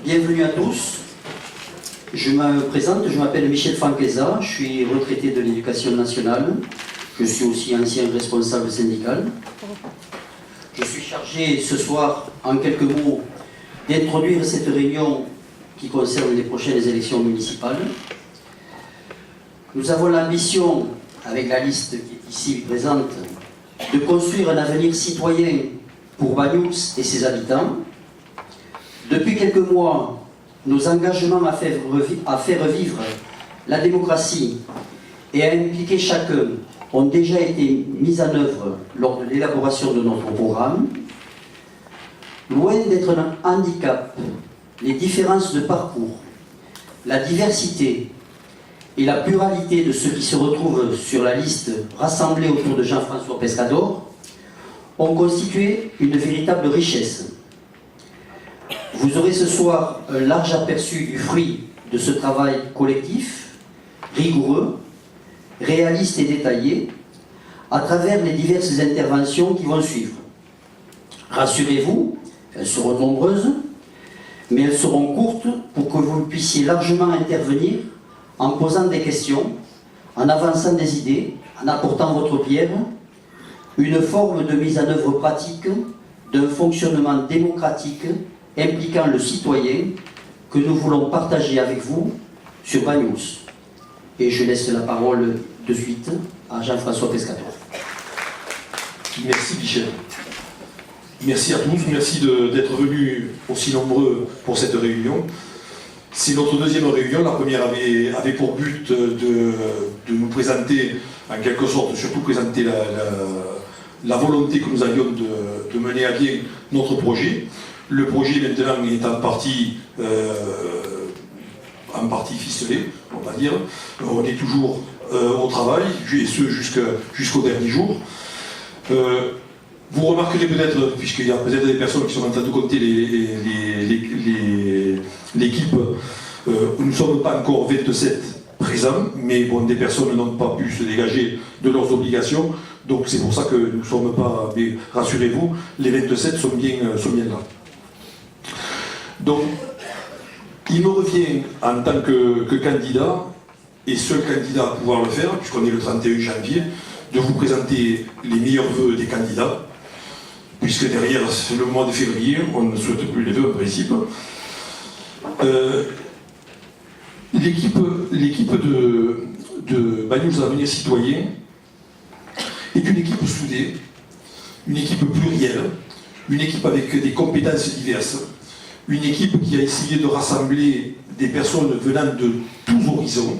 Bienvenue à tous. Je me présente, je m'appelle Michel Franqueza, je suis retraité de l'Éducation nationale. Je suis aussi ancien responsable syndical. Je suis chargé ce soir, en quelques mots, d'introduire cette réunion qui concerne les prochaines élections municipales. Nous avons l'ambition, avec la liste qui est ici présente, de construire un avenir citoyen pour Banyuls et ses habitants. Depuis quelques mois, nos engagements à faire revivre la démocratie et à impliquer chacun ont déjà été mis en œuvre lors de l'élaboration de notre programme. Loin d'être un handicap, les différences de parcours, la diversité et la pluralité de ceux qui se retrouvent sur la liste rassemblée autour de Jean-François Pescador ont constitué une véritable richesse. Vous aurez ce soir un large aperçu du fruit de ce travail collectif, rigoureux, réaliste et détaillé, à travers les diverses interventions qui vont suivre. Rassurez-vous, elles seront nombreuses, mais elles seront courtes pour que vous puissiez largement intervenir en posant des questions, en avançant des idées, en apportant votre pierre, une forme de mise en œuvre pratique d'un fonctionnement démocratique impliquant le citoyen que nous voulons partager avec vous sur Banyuls. Et je laisse la parole de suite à Jean-François Pescador. Merci Michel. Merci à tous, merci d'être venus aussi nombreux pour cette réunion. C'est notre deuxième réunion. La première avait pour but de nous présenter, en quelque sorte, surtout présenter la volonté que nous avions de mener à bien notre projet. Le projet maintenant est en partie ficelé, on va dire. On est toujours au travail, et ce jusqu'au dernier jour. Vous remarquerez peut-être, puisqu'il y a peut-être des personnes qui sont en train de compter l'équipe, nous ne sommes pas encore 27 présents, mais bon, des personnes n'ont pas pu se dégager de leurs obligations, donc c'est pour ça que nous ne sommes pas, mais rassurez-vous, les 27 sont bien là. Donc, il me revient en tant que candidat, et seul candidat à pouvoir le faire, puisqu'on est le 31 janvier, de vous présenter les meilleurs vœux des candidats, puisque derrière le mois de février, on ne souhaite plus les vœux en principe. L'équipe de Banyuls Avenir Citoyen est une équipe soudée, une équipe plurielle, une équipe avec des compétences diverses, une équipe qui a essayé de rassembler des personnes venant de tous horizons.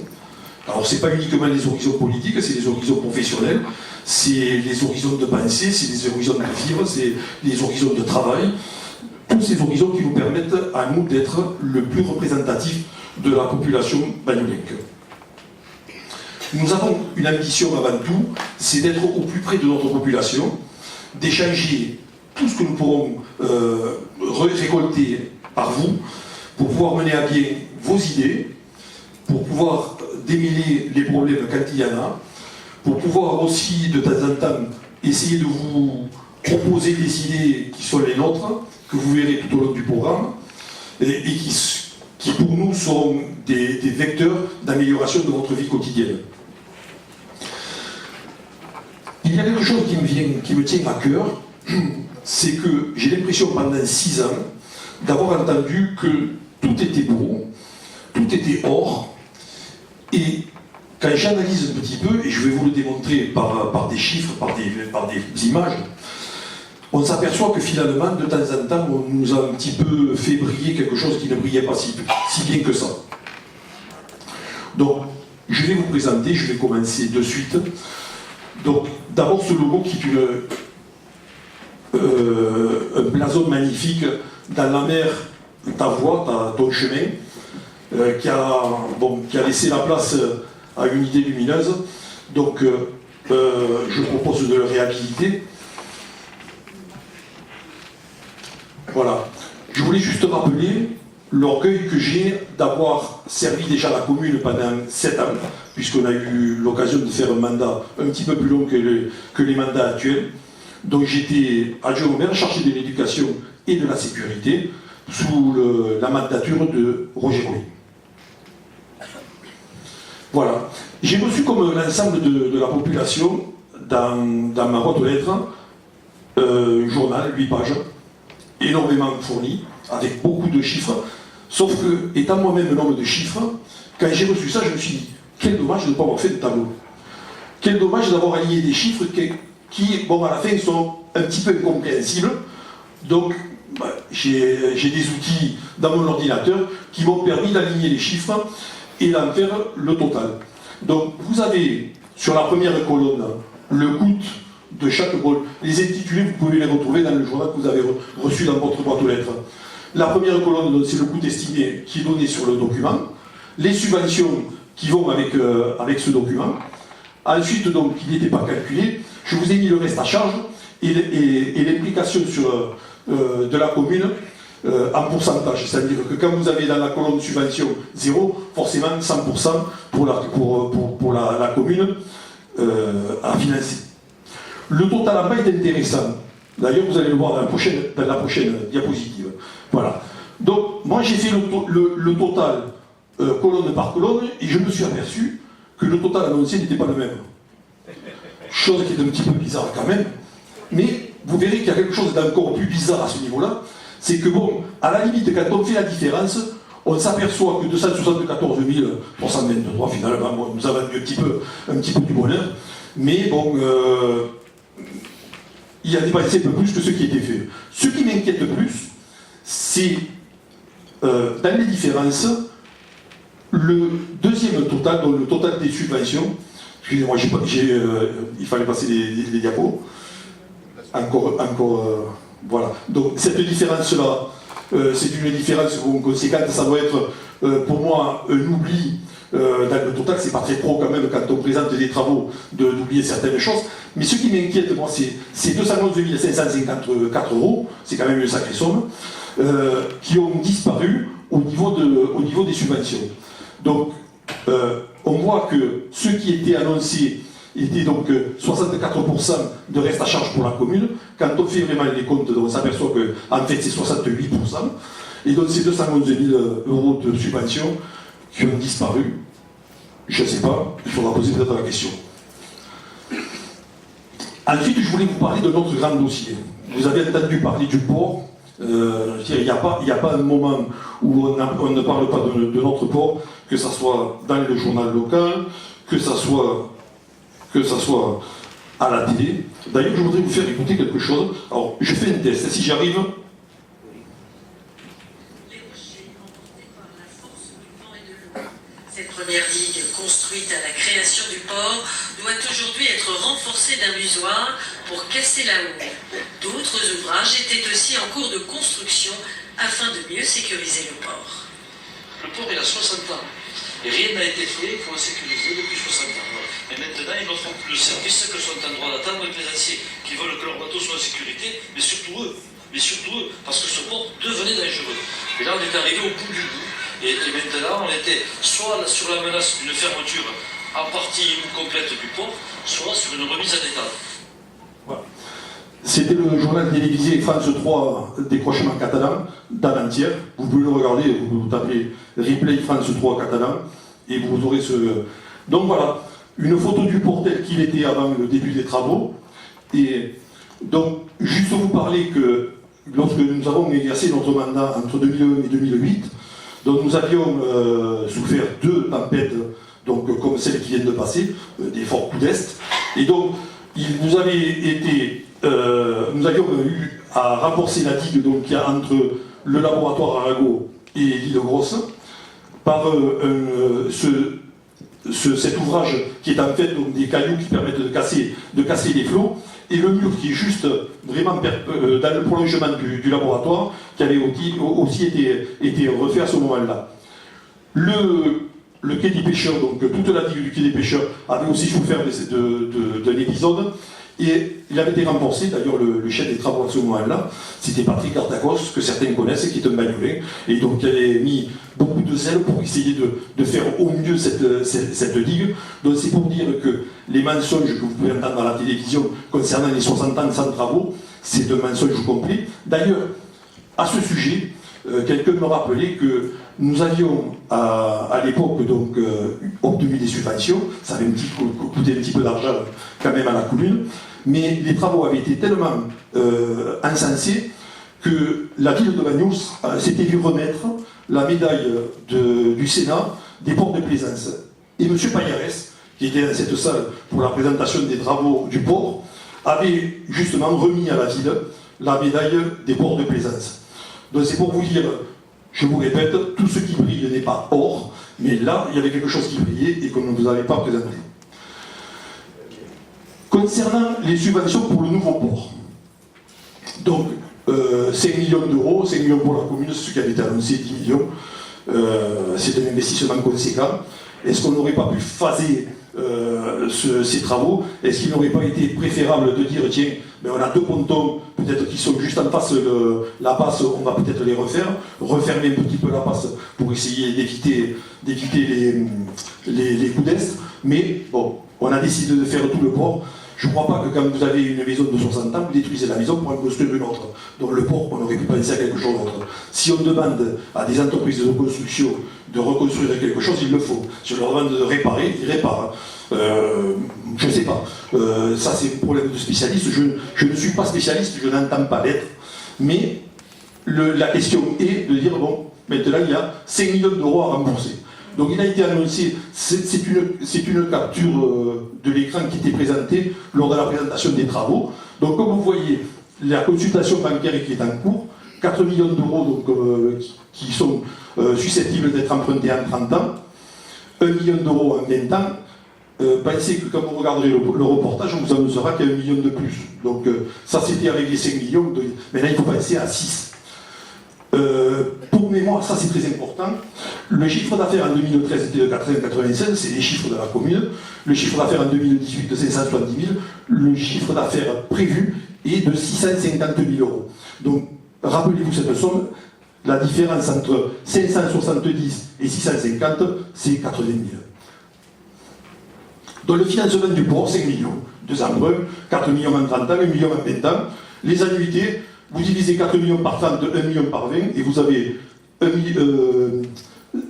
Alors, ce n'est pas uniquement les horizons politiques, c'est les horizons professionnels, c'est les horizons de pensée, c'est les horizons de vivre, c'est les horizons de travail. Tous ces horizons qui nous permettent à nous d'être le plus représentatif de la population banyulenque. Nous avons une ambition avant tout, c'est d'être au plus près de notre population, d'échanger tout ce que nous pourrons récolter par vous, pour pouvoir mener à bien vos idées, pour pouvoir démêler les problèmes quand il y en a, pour pouvoir aussi de temps en temps essayer de vous proposer des idées qui sont les nôtres, que vous verrez tout au long du programme, et qui pour nous seront des vecteurs d'amélioration de votre vie quotidienne. Il y a quelque chose qui me tient à cœur, c'est que j'ai l'impression pendant 6 ans d'avoir entendu que tout était beau, tout était or, et quand j'analyse un petit peu, et je vais vous le démontrer par des chiffres, par des images, on s'aperçoit que finalement, de temps en temps, on nous a un petit peu fait briller quelque chose qui ne brillait pas si bien que ça. Donc, je vais vous présenter, je vais commencer de suite. Donc, d'abord ce logo qui est un blason magnifique dans la mer, ta voie, ton chemin, qui a laissé la place à une idée lumineuse. Donc, je propose de le réhabiliter. Voilà. Je voulais juste rappeler l'orgueil que j'ai d'avoir servi déjà la commune pendant 7 ans, puisqu'on a eu l'occasion de faire un mandat un petit peu plus long que les mandats actuels. Donc j'étais adjoint au maire chargé de l'éducation et de la sécurité. sous la mandature de Roger Rouet. Voilà. J'ai reçu comme l'ensemble de la population, dans ma boîte aux lettres, un journal, 8 pages, énormément fourni, avec beaucoup de chiffres, sauf que, étant moi-même un homme de chiffres, quand j'ai reçu ça, je me suis dit, quel dommage de ne pas avoir fait de tableau. Quel dommage d'avoir aligné des chiffres qui, bon, à la fin, sont un petit peu incompréhensibles. Donc, j'ai des outils dans mon ordinateur qui m'ont permis d'aligner les chiffres et d'en faire le total. Donc, vous avez, sur la première colonne, le coût de chaque colonne. Les intitulés, vous pouvez les retrouver dans le journal que vous avez reçu dans votre boîte aux lettres. La première colonne, c'est le coût estimé qui est donné sur le document. Les subventions qui vont avec ce document. Ensuite, donc, qui n'était pas calculé, je vous ai mis le reste à charge et l'implication sur de la commune en pourcentage. C'est-à-dire que quand vous avez dans la colonne subvention 0, forcément 100% pour la commune à financer. Le total en bas est intéressant. D'ailleurs, vous allez le voir dans la prochaine diapositive. Voilà. Donc, moi, j'ai fait le total colonne par colonne et je me suis aperçu que le total annoncé n'était pas le même. Chose qui est un petit peu bizarre quand même. Mais vous verrez qu'il y a quelque chose d'encore plus bizarre à ce niveau-là. C'est que, bon, à la limite, quand on fait la différence, on s'aperçoit que 274 323, finalement, bon, nous avons un petit peu du bonheur. Mais bon, il a dépensé un peu plus que ce qui était fait. Ce qui m'inquiète le plus, c'est dans les différences, le deuxième total, donc le total des subventions. Excusez-moi, il fallait passer les diapos. Voilà. Donc cette différence-là, c'est une différence conséquente. Ça doit être, pour moi, un oubli dans le total. C'est pas très pro quand même quand on présente des travaux d'oublier certaines choses. Mais ce qui m'inquiète, moi, c'est 211 554 €, c'est quand même une sacrée somme, qui ont disparu au niveau des subventions. Donc, on voit que ce qui était annoncé était donc 64% de reste à charge pour la commune. Quand on fait vraiment les comptes, on s'aperçoit qu'en fait c'est 68%. Et donc c'est 211 000 € de subventions qui ont disparu. Je ne sais pas, il faudra poser peut-être la question. Ensuite, je voulais vous parler de notre grand dossier. Vous avez entendu parler du port. Il n'y a pas un moment où on ne parle pas de notre port, que ce soit dans le journal local, que ce soit à la télé. D'ailleurs, je voudrais vous faire écouter quelque chose. Alors, je fais un test, si j'arrive. Cette première digue, construite à la création du port, doit aujourd'hui être renforcée d'un musoir pour casser la houle. D'autres ouvrages étaient aussi en cours de construction afin de mieux sécuriser le port. Le port, il a 60 ans. Et rien n'a été fait pour le sécuriser depuis 60 ans. Voilà. Mais maintenant, ils n'offrent plus le service que sont en droit d'attendre les plaisanciers, qui veulent que leur bateau soit en sécurité, mais surtout eux, parce que ce port devenait dangereux. Et là, on est arrivé au bout du bout. Et maintenant, on était soit sur la menace d'une fermeture en partie ou complète du port, soit sur une remise en état. Voilà. C'était le journal télévisé France 3 décrochement catalan d'avant-hier. Vous pouvez le regarder, vous tapez replay France 3 catalan et vous aurez ce. Donc voilà, une photo du port tel qu'il était avant le début des travaux. Et donc, juste vous parler que lorsque nous avons exercé notre mandat entre 2001 et 2008, donc nous avions souffert 2 tempêtes, donc, comme celle qui vient de passer, des forts coups d'Est. Et donc, nous avions eu à renforcer la digue qu'il y a entre le laboratoire Arago et l'île Grosse par cet ouvrage qui est en fait donc, des cailloux qui permettent de casser les flots, et le mur qui est juste vraiment dans le prolongement du laboratoire, qui avait aussi été refait à ce moment-là. Le quai des pêcheurs, donc toute la digue du quai des pêcheurs, avait aussi souffert d'un épisode, et il avait été renforcé, d'ailleurs le chef des travaux à ce moment-là, c'était Patrick Artacos, que certains connaissent, qui est un bagnolin, et donc il avait mis beaucoup de zèle pour essayer de faire au mieux cette digue. Donc c'est pour dire que les mensonges que vous pouvez entendre à la télévision concernant les 60 ans sans travaux, c'est un mensonge complet. D'ailleurs, à ce sujet, quelqu'un me rappelait que nous avions à l'époque donc obtenu des subventions, ça avait coûté un petit peu d'argent quand même à la commune, mais les travaux avaient été tellement insensés que la ville de Bagnols s'était vue remettre la médaille du Sénat des ports de plaisance. Et M. Paillarès, qui était dans cette salle pour la présentation des travaux du port, avait justement remis à la ville la médaille des ports de plaisance. Donc c'est pour vous dire, je vous répète, tout ce qui brille n'est pas or, mais là, il y avait quelque chose qui brillait et qu'on ne vous avait pas présenté. Concernant les subventions pour le nouveau port, donc 5 millions d'euros, 5 millions pour la commune, c'est ce qui avait été annoncé, 10 millions, c'est un investissement conséquent. Est-ce qu'on n'aurait pas pu phaser ces travaux? Est-ce qu'il n'aurait pas été préférable de dire, tiens, ben on a 2 pontons, peut-être qui sont juste en face de la passe, on va peut-être les refaire, refermer un petit peu la passe pour essayer d'éviter les coups d'est, mais bon, on a décidé de faire tout le port. Je ne crois pas que quand vous avez une maison de 60 ans, vous détruisez la maison pour en construire une autre. Donc le port, on aurait pu penser à quelque chose d'autre. Si on demande à des entreprises de reconstruction de reconstruire quelque chose, il le faut. Si on leur demande de réparer, ils réparent. Je ne sais pas. Ça, c'est un problème de spécialiste. Je ne suis pas spécialiste, je n'entends pas l'être. Mais la question est de dire, bon, maintenant, il y a 5 millions d'euros à rembourser. Donc il a été annoncé, c'est une capture de l'écran qui était présentée lors de la présentation des travaux. Donc comme vous voyez, la consultation bancaire qui est en cours, 4 millions d'euros qui sont susceptibles d'être empruntés en 30 ans, 1 million d'euros en 20 ans. Pensez que quand vous regarderez le reportage, on vous annoncera qu'il y a 1 million de plus. Donc ça c'était avec les 5 millions, maintenant il faut penser à 6. Pour mémoire, ça c'est très important, le chiffre d'affaires en 2013 était de 485, c'est les chiffres de la commune, le chiffre d'affaires en 2018 de 570 000, le chiffre d'affaires prévu est de 650 000 euros. Donc rappelez-vous cette somme, la différence entre 570 et 650, c'est 80 000. Donc le financement du port, 5 millions, 2 emprunts, 4 millions en 30 ans, 1 million en 20 ans, les annuités, vous divisez 4 millions par 30, 1 million par 20, et vous avez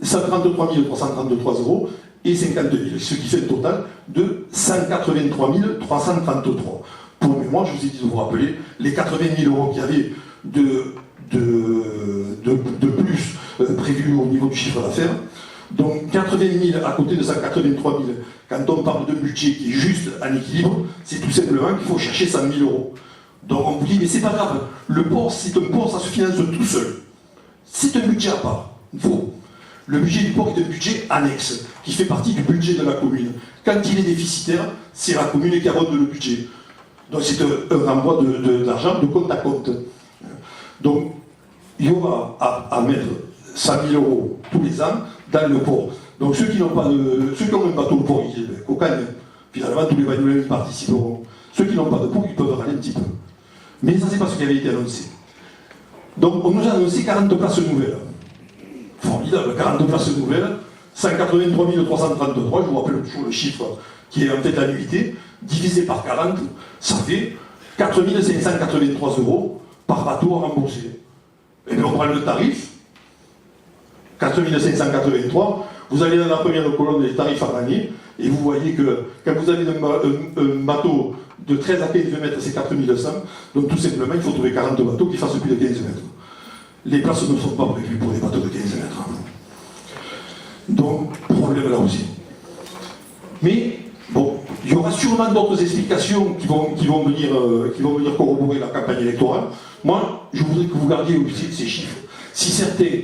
133 333 euros et 50 000, ce qui fait un total de 183 333. Pour mémoire, je vous ai dit de vous rappeler, les 80 000 euros qu'il y avait de plus prévus au niveau du chiffre d'affaires. Donc 80 000 à côté de 183 000, quand on parle d'un budget qui est juste en équilibre, c'est tout simplement qu'il faut chercher 100 000 euros. Donc on vous dit, mais c'est pas grave, le port, c'est un port, ça se finance tout seul. C'est un budget à part. Faux. Le budget du port est un budget annexe, qui fait partie du budget de la commune. Quand il est déficitaire, c'est la commune qui abonde le budget. Donc c'est un renvoi d'argent de compte à compte. Donc il y aura à mettre 100 000 euros tous les ans dans le port. Donc ceux qui n'ont pas ceux qui ont un bateau de port, ils disent, cocagne, finalement tous les Bagnoulins y participeront. Ceux qui n'ont pas de port, ils peuvent râler un petit peu. Mais ça, c'est pas ce qui avait été annoncé. Donc, on nous a annoncé 40 places nouvelles. Formidable, 40 places nouvelles, 183 333, je vous rappelle toujours le chiffre qui est en fait l'annuité, divisé par 40, ça fait 4 583 euros par bateau à rembourser. Et bien, on prend le tarif, 4 583, vous allez dans la première colonne des tarifs à l'année, et vous voyez que quand vous avez un bateau de 13 à 15 mètres, c'est 4100. Donc tout simplement, il faut trouver 40 bateaux qui fassent plus de 15 mètres. Les places ne sont pas prévues pour des bateaux de 15 mètres. Donc, problème là aussi. Mais, bon, il y aura sûrement d'autres explications qui vont venir corroborer la campagne électorale. Moi, je voudrais que vous gardiez aussi ces chiffres. Si certains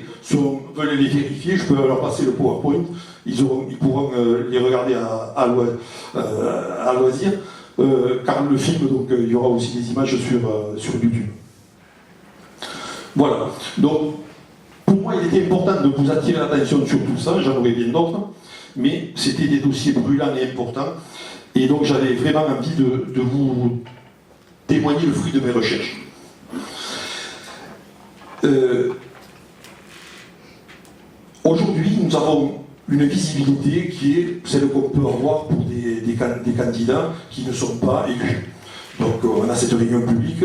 veulent les vérifier, je peux leur passer le PowerPoint. Ils pourront les regarder à loisir. Car le film, donc il y aura aussi des images sur YouTube. Voilà. Donc, pour moi, il était important de vous attirer l'attention sur tout ça. J'en aurais bien d'autres, mais c'était des dossiers brûlants et importants. Et donc, j'avais vraiment envie de vous témoigner le fruit de mes recherches. Aujourd'hui, nous avons une visibilité qui est celle qu'on peut avoir pour des candidats qui ne sont pas élus. Donc on a cette réunion publique,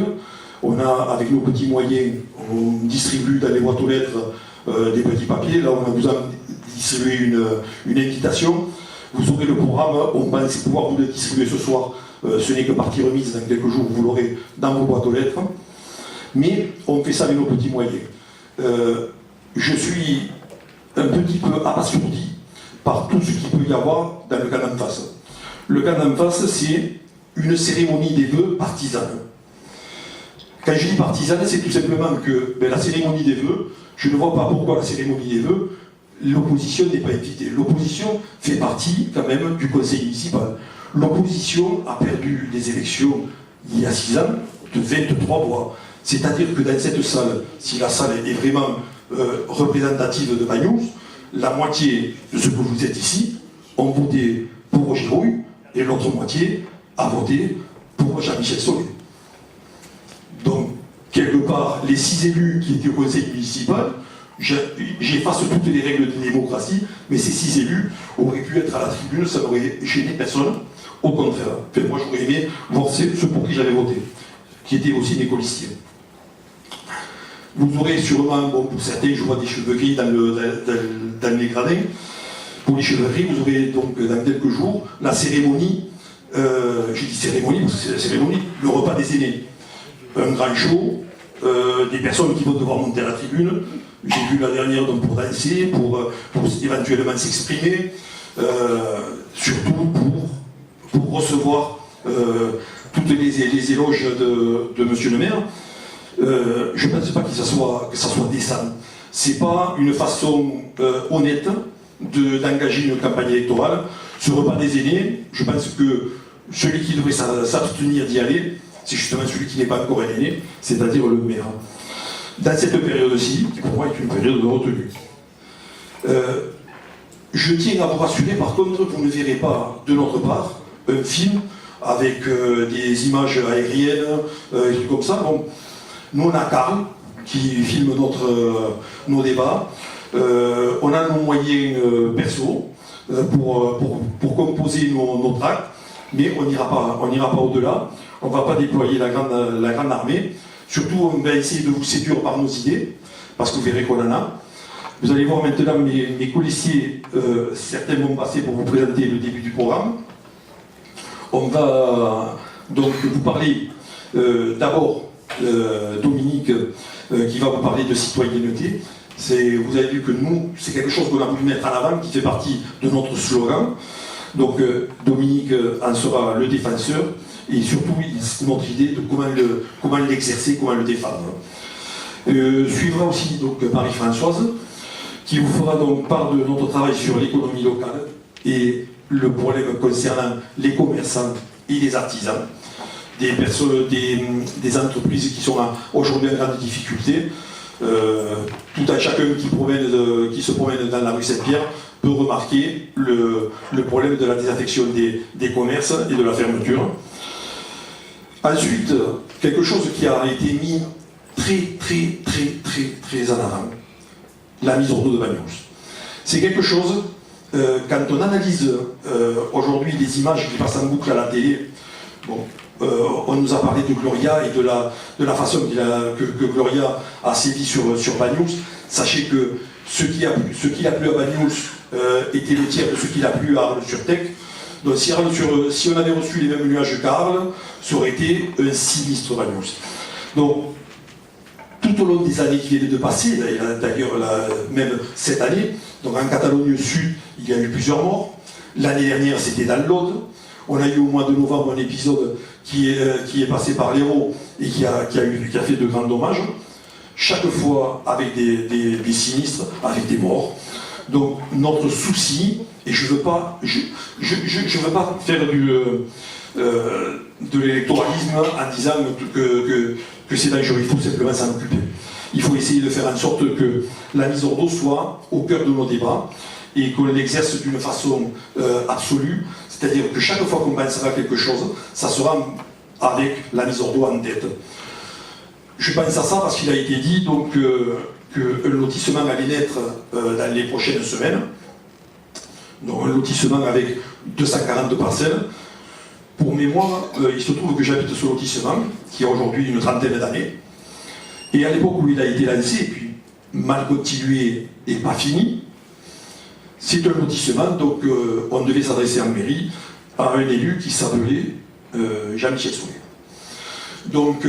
On a, avec nos petits moyens, on distribue dans les boîtes aux lettres des petits papiers. Là, on a besoin de distribuer une invitation. Vous aurez le programme, on pense pouvoir vous le distribuer ce soir. Ce n'est que partie remise dans quelques jours, vous l'aurez dans vos boîtes aux lettres. Mais on fait ça avec nos petits moyens. Je suis un petit peu abasourdi par tout ce qu'il peut y avoir dans le camp d'en face. Le camp d'en face, c'est une cérémonie des vœux partisane. Quand je dis partisane, c'est tout simplement que la cérémonie des vœux, je ne vois pas pourquoi la cérémonie des vœux, l'opposition n'est pas invitée. L'opposition fait partie quand même du conseil municipal. L'opposition a perdu des élections il y a 6 ans de 23 voix. C'est-à-dire que dans cette salle, si la salle est vraiment représentative de Bagnous, la moitié de ceux que vous êtes ici ont voté pour Roger Rouille et l'autre moitié a voté pour Jean-Michel Solé. Donc, quelque part, les 6 élus qui étaient au conseil municipal, j'efface toutes les règles de démocratie, mais ces 6 élus auraient pu être à la tribune, ça n'aurait gêné personne. Au contraire, enfin, moi j'aurais aimé voir ceux pour qui j'avais voté, qui étaient aussi des colistiers. Vous aurez sûrement, bon, pour certains, je vois des cheveux gris dans les gradins. Pour les cheveux gris, vous aurez donc dans quelques jours la cérémonie, j'ai dit cérémonie parce que c'est la cérémonie, le repas des aînés. Un grand show, des personnes qui vont devoir monter à la tribune. J'ai vu la dernière donc, pour danser, pour éventuellement s'exprimer, surtout pour recevoir toutes les éloges de Monsieur le maire. Je ne pense pas que ça soit décent. Ce n'est pas une façon honnête d'engager une campagne électorale. Ce repas des aînés, je pense que celui qui devrait s'abstenir d'y aller, c'est justement celui qui n'est pas encore un aîné, c'est-à-dire le maire. Dans cette période-ci, qui pour moi est une période de retenue. Je tiens à vous rassurer, par contre, vous ne verrez pas de notre part un film avec des images aériennes, des trucs comme ça. Bon, nous, on a Karl qui filme nos débats. On a nos moyens perso pour composer nos tracts, mais on n'ira pas au-delà. On ne va pas déployer la grande armée. Surtout, on va essayer de vous séduire par nos idées, parce que vous verrez qu'on en a. Vous allez voir maintenant mes colistiers, certains vont passer pour vous présenter le début du programme. On va donc vous parler d'abord Dominique qui va vous parler de citoyenneté. Vous avez vu que nous, c'est quelque chose qu'on a voulu mettre en avant, qui fait partie de notre slogan. Donc Dominique en sera le défenseur et surtout notre idée de comment l'exercer, comment le défendre. Suivra aussi donc Marie-Françoise qui vous fera donc part de notre travail sur l'économie locale et le problème concernant les commerçants et les artisans, des entreprises qui sont aujourd'hui en grande difficulté. Tout un chacun qui se promène dans la rue Saint-Pierre peut remarquer le problème de la désaffection des commerces et de la fermeture. Ensuite, quelque chose qui a été mis très en avant, la mise hors d'eau de Bagnous. C'est quelque chose, quand on analyse aujourd'hui les images qui passent en boucle à la télé, bon, on nous a parlé de Gloria et de la façon que Gloria a sévi sur Bagnous. Sachez que ce qu'il a plu à Bagnous était le tiers de ce qu'il a plu à Arles-sur-Tech. Donc si on avait reçu les mêmes nuages qu'Arles, ça aurait été un sinistre Bagnous. Donc tout au long des années qui viennent de passer, d'ailleurs même cette année, donc en Catalogne Sud, il y a eu plusieurs morts. L'année dernière, c'était dans l'Aude. On a eu au mois de novembre un épisode qui est passé par l'Hérault et qui a fait de grands dommages. Chaque fois avec des sinistres, avec des morts. Donc notre souci, et je veux pas faire de l'électoralisme en disant que c'est dangereux, il faut simplement s'en occuper. Il faut essayer de faire en sorte que la mise hors d'eau soit au cœur de nos débats et qu'on l'exerce d'une façon absolue, c'est-à-dire que chaque fois qu'on pensera quelque chose, ça sera avec la mise hors d'eau en tête. Je pense à ça parce qu'il a été dit donc qu'un lotissement allait naître dans les prochaines semaines, donc un lotissement avec 240 parcelles. Pour mémoire, il se trouve que j'habite ce lotissement, qui a aujourd'hui une trentaine d'années. Et à l'époque où il a été lancé, et puis mal continué et pas fini, c'est un lotissement, donc on devait s'adresser en mairie à un élu qui s'appelait Jean-Michel Solé. Donc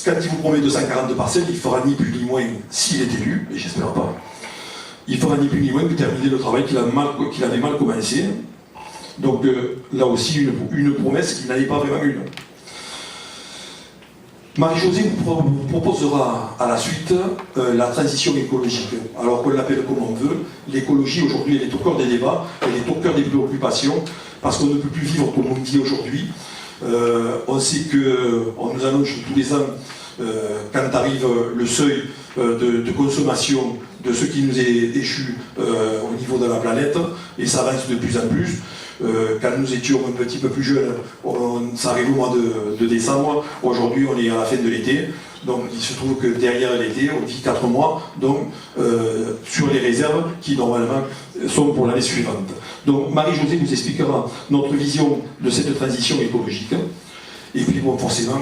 quand il vous promet 240 parcelles, il fera ni plus ni moins, s'il est élu, et j'espère pas, il fera ni plus ni moins que terminer le travail qu'il avait mal commencé. Donc là aussi une promesse qui n'avait pas vraiment une. Marie-Josée vous proposera à la suite la transition écologique. Alors qu'on l'appelle comme on veut, l'écologie aujourd'hui elle est au cœur des débats, elle est au cœur des préoccupations, parce qu'on ne peut plus vivre comme on vit aujourd'hui. On sait qu'on nous annonce tous les ans, quand arrive le seuil de consommation de ce qui nous est échu au niveau de la planète, et ça avance de plus en plus. Quand nous étions un petit peu plus jeunes, ça arrive au mois de décembre. Aujourd'hui, on est à la fin de l'été. Donc, il se trouve que derrière l'été, on vit 4 mois, donc sur les réserves qui, normalement, sont pour l'année suivante. Donc, Marie-Josée nous expliquera notre vision de cette transition écologique. Et puis, bon, forcément,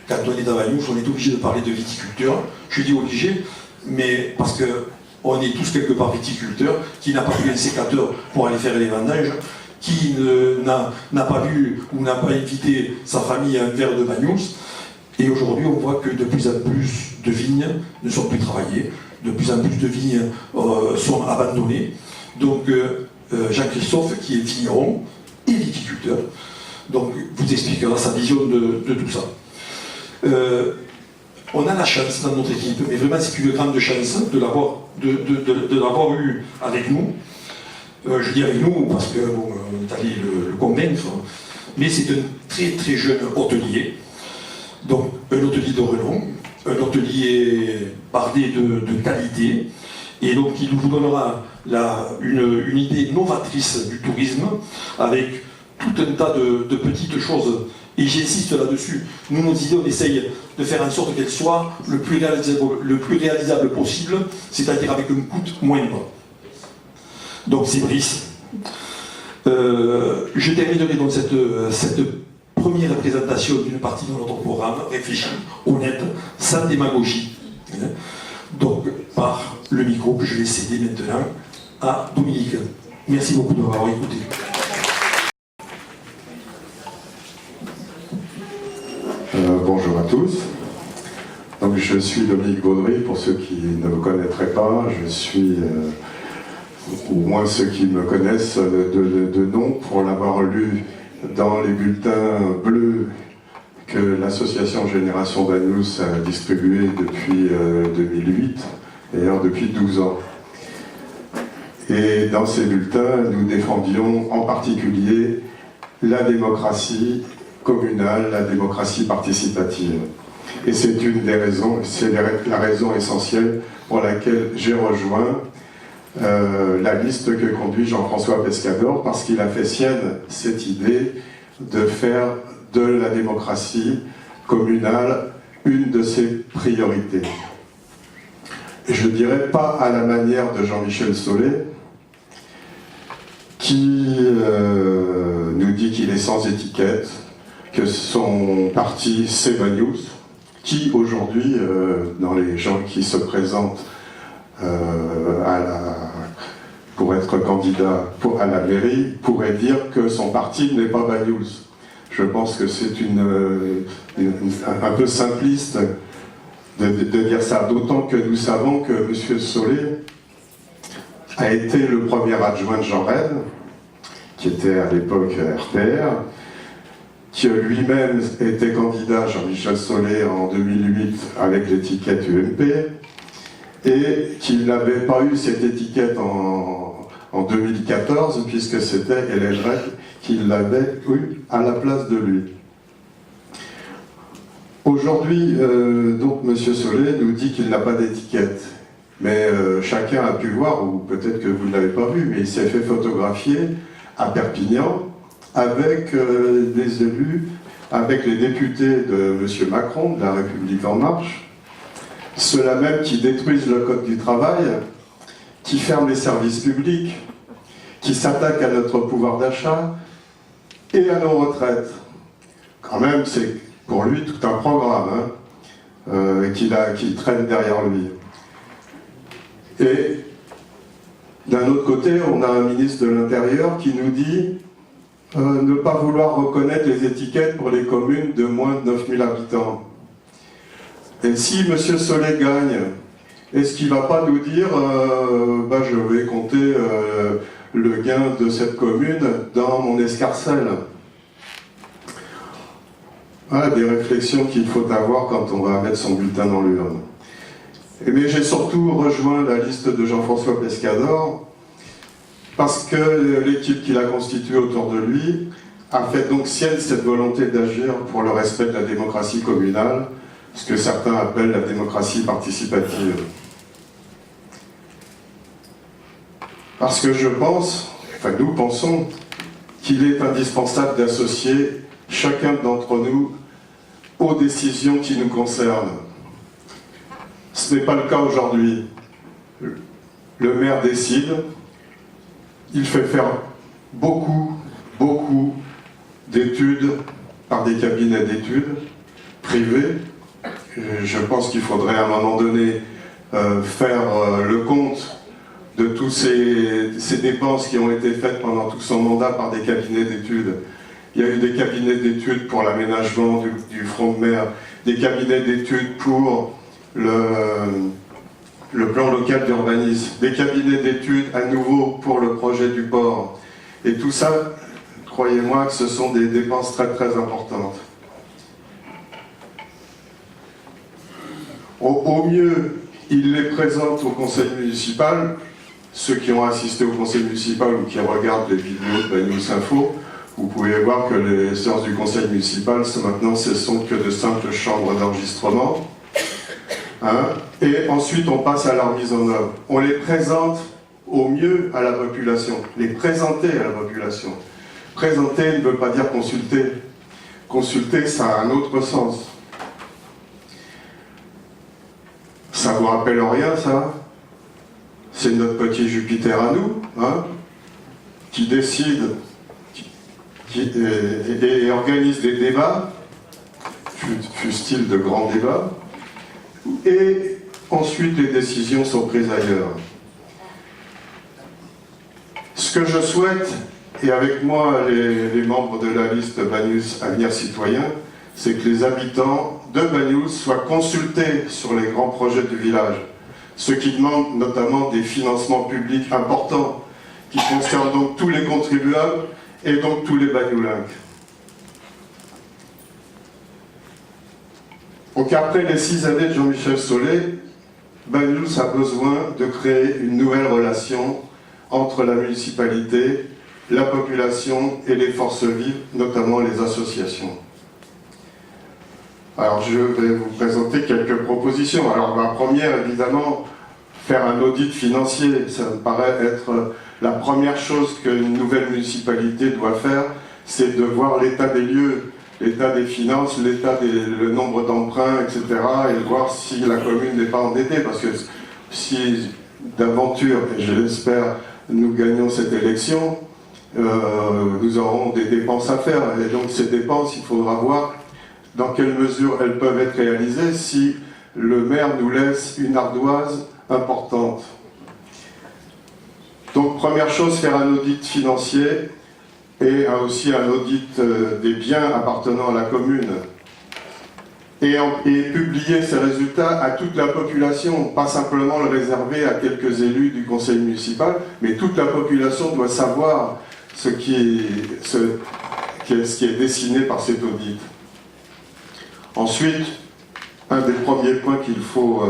quand on est dans Bagnous, on est obligé de parler de viticulture. Je dis obligé, mais parce qu'on est tous quelque part viticulteurs, qui n'a pas pris un sécateur pour aller faire les vendanges, qui n'a pas bu ou n'a pas invité sa famille à un verre de Bagnous. Et aujourd'hui, on voit que de plus en plus de vignes ne sont plus travaillées, de plus en plus de vignes sont abandonnées. Donc, Jean-Christophe, qui est vigneron et viticulteur, donc, vous expliquera sa vision de tout ça. On a la chance dans notre équipe, mais vraiment c'est une grande chance de l'avoir eu avec nous. Je dis avec nous parce que bon, on est allé le convaincre, mais c'est un très très jeune hôtelier, donc un hôtelier de renom, un hôtelier bardé de qualité, et donc il nous donnera une idée novatrice du tourisme avec tout un tas de petites choses, et j'insiste là-dessus. Nous, nos idées, on essaye de faire en sorte qu'elles soient le plus réalisable possible, c'est-à-dire avec un coût moindre. Donc c'est Brice. Je terminerai donc cette première présentation d'une partie de notre programme, réfléchie, honnête, sans démagogie. Donc par le micro que je vais céder maintenant à Dominique. Merci beaucoup de m'avoir écouté. Bonjour à tous. Donc je suis Dominique Baudry, pour ceux qui ne me connaîtraient pas, je suis au moins ceux qui me connaissent de nom, pour l'avoir lu dans les bulletins bleus que l'association Génération Bagnous a distribués depuis 2008, d'ailleurs depuis 12 ans. Et dans ces bulletins, nous défendions en particulier la démocratie communale, la démocratie participative. Et c'est une des raisons, c'est la raison essentielle pour laquelle j'ai rejoint la liste que conduit Jean-François Pescador, parce qu'il a fait sienne cette idée de faire de la démocratie communale une de ses priorités. Et je ne dirais pas à la manière de Jean-Michel Solé, qui nous dit qu'il est sans étiquette, que son parti c'est Bagnous, qui aujourd'hui, dans les gens qui se présentent pour être candidat à la mairie, pourrait dire que son parti n'est pas Bagnous. Je pense que c'est un peu simpliste de dire ça, d'autant que nous savons que M. Solé a été le premier adjoint de Jean Reyne, qui était à l'époque RPR, qui lui-même était candidat, Jean-Michel Solé, en 2008 avec l'étiquette UMP, et qu'il n'avait pas eu cette étiquette en 2014, puisque c'était Hélène Rey qui l'avait eu à la place de lui. Aujourd'hui, donc, M. Solé nous dit qu'il n'a pas d'étiquette. Mais chacun a pu voir, ou peut-être que vous ne l'avez pas vu, mais il s'est fait photographier à Perpignan avec des élus, avec les députés de M. Macron, de la République En Marche, ceux-là même qui détruisent le Code du travail, qui ferment les services publics, qui s'attaquent à notre pouvoir d'achat et à nos retraites. quand même, c'est pour lui tout un programme qu'il traîne derrière lui. Et d'un autre côté, on a un ministre de l'Intérieur qui nous dit ne pas vouloir reconnaître les étiquettes pour les communes de moins de 9000 habitants. Et si M. Solé gagne, est-ce qu'il ne va pas nous dire je vais compter le gain de cette commune dans mon escarcelle? Voilà des réflexions qu'il faut avoir quand on va mettre son bulletin dans l'urne. Mais j'ai surtout rejoint la liste de Jean-François Pescador parce que l'équipe qu'il a constituée autour de lui a fait donc sienne cette volonté d'agir pour le respect de la démocratie communale, ce que certains appellent la démocratie participative. Parce que je pense, nous pensons, qu'il est indispensable d'associer chacun d'entre nous aux décisions qui nous concernent. Ce n'est pas le cas aujourd'hui. Le maire décide, il fait faire beaucoup d'études par des cabinets d'études privés. Je pense qu'il faudrait à un moment donné faire le compte de toutes ces dépenses qui ont été faites pendant tout son mandat par des cabinets d'études. Il y a eu des cabinets d'études pour l'aménagement du front de mer, des cabinets d'études pour le plan local d'urbanisme, des cabinets d'études à nouveau pour le projet du port. Et tout ça, croyez-moi que ce sont des dépenses très importantes. Au mieux, il les présente au conseil municipal. Ceux qui ont assisté au conseil municipal ou qui regardent les vidéos de Banyuls Info, vous pouvez voir que les séances du conseil municipal, maintenant, ce sont que de simples chambres d'enregistrement. Et ensuite, on passe à leur mise en œuvre. On les présente au mieux à la population. Les présenter à la population. Présenter ne veut pas dire consulter. Consulter, ça a un autre sens. Ça vous rappelle rien, ça? C'est notre petit Jupiter à nous, qui décide et organise des débats, fût-il de grands débats, et ensuite les décisions sont prises ailleurs. Ce que je souhaite, et avec moi les membres de la liste Banyuls Avenir Citoyen, c'est que les habitants de Banyuls soient consultés sur les grands projets du village, ceux qui demandent notamment des financements publics importants, qui concernent donc tous les contribuables et donc tous les Banyulinques. Donc après les 6 années de Jean-Michel Solé, Banyuls a besoin de créer une nouvelle relation entre la municipalité, la population et les forces vives, notamment les associations. Alors je vais vous présenter quelques propositions. Alors ma première, évidemment, faire un audit financier, ça me paraît être la première chose qu'une nouvelle municipalité doit faire, c'est de voir l'état des lieux, l'état des finances, le nombre d'emprunts, etc. et de voir si la commune n'est pas endettée, parce que si d'aventure, et je l'espère, nous gagnons cette élection, nous aurons des dépenses à faire, et donc ces dépenses, il faudra voir dans quelle mesure elles peuvent être réalisées si le maire nous laisse une ardoise importante. Donc première chose, faire un audit financier et aussi un audit des biens appartenant à la commune et publier ces résultats à toute la population, pas simplement le réserver à quelques élus du conseil municipal, mais toute la population doit savoir ce qui est dessiné par cet audit. Ensuite, un des premiers points qu'il faut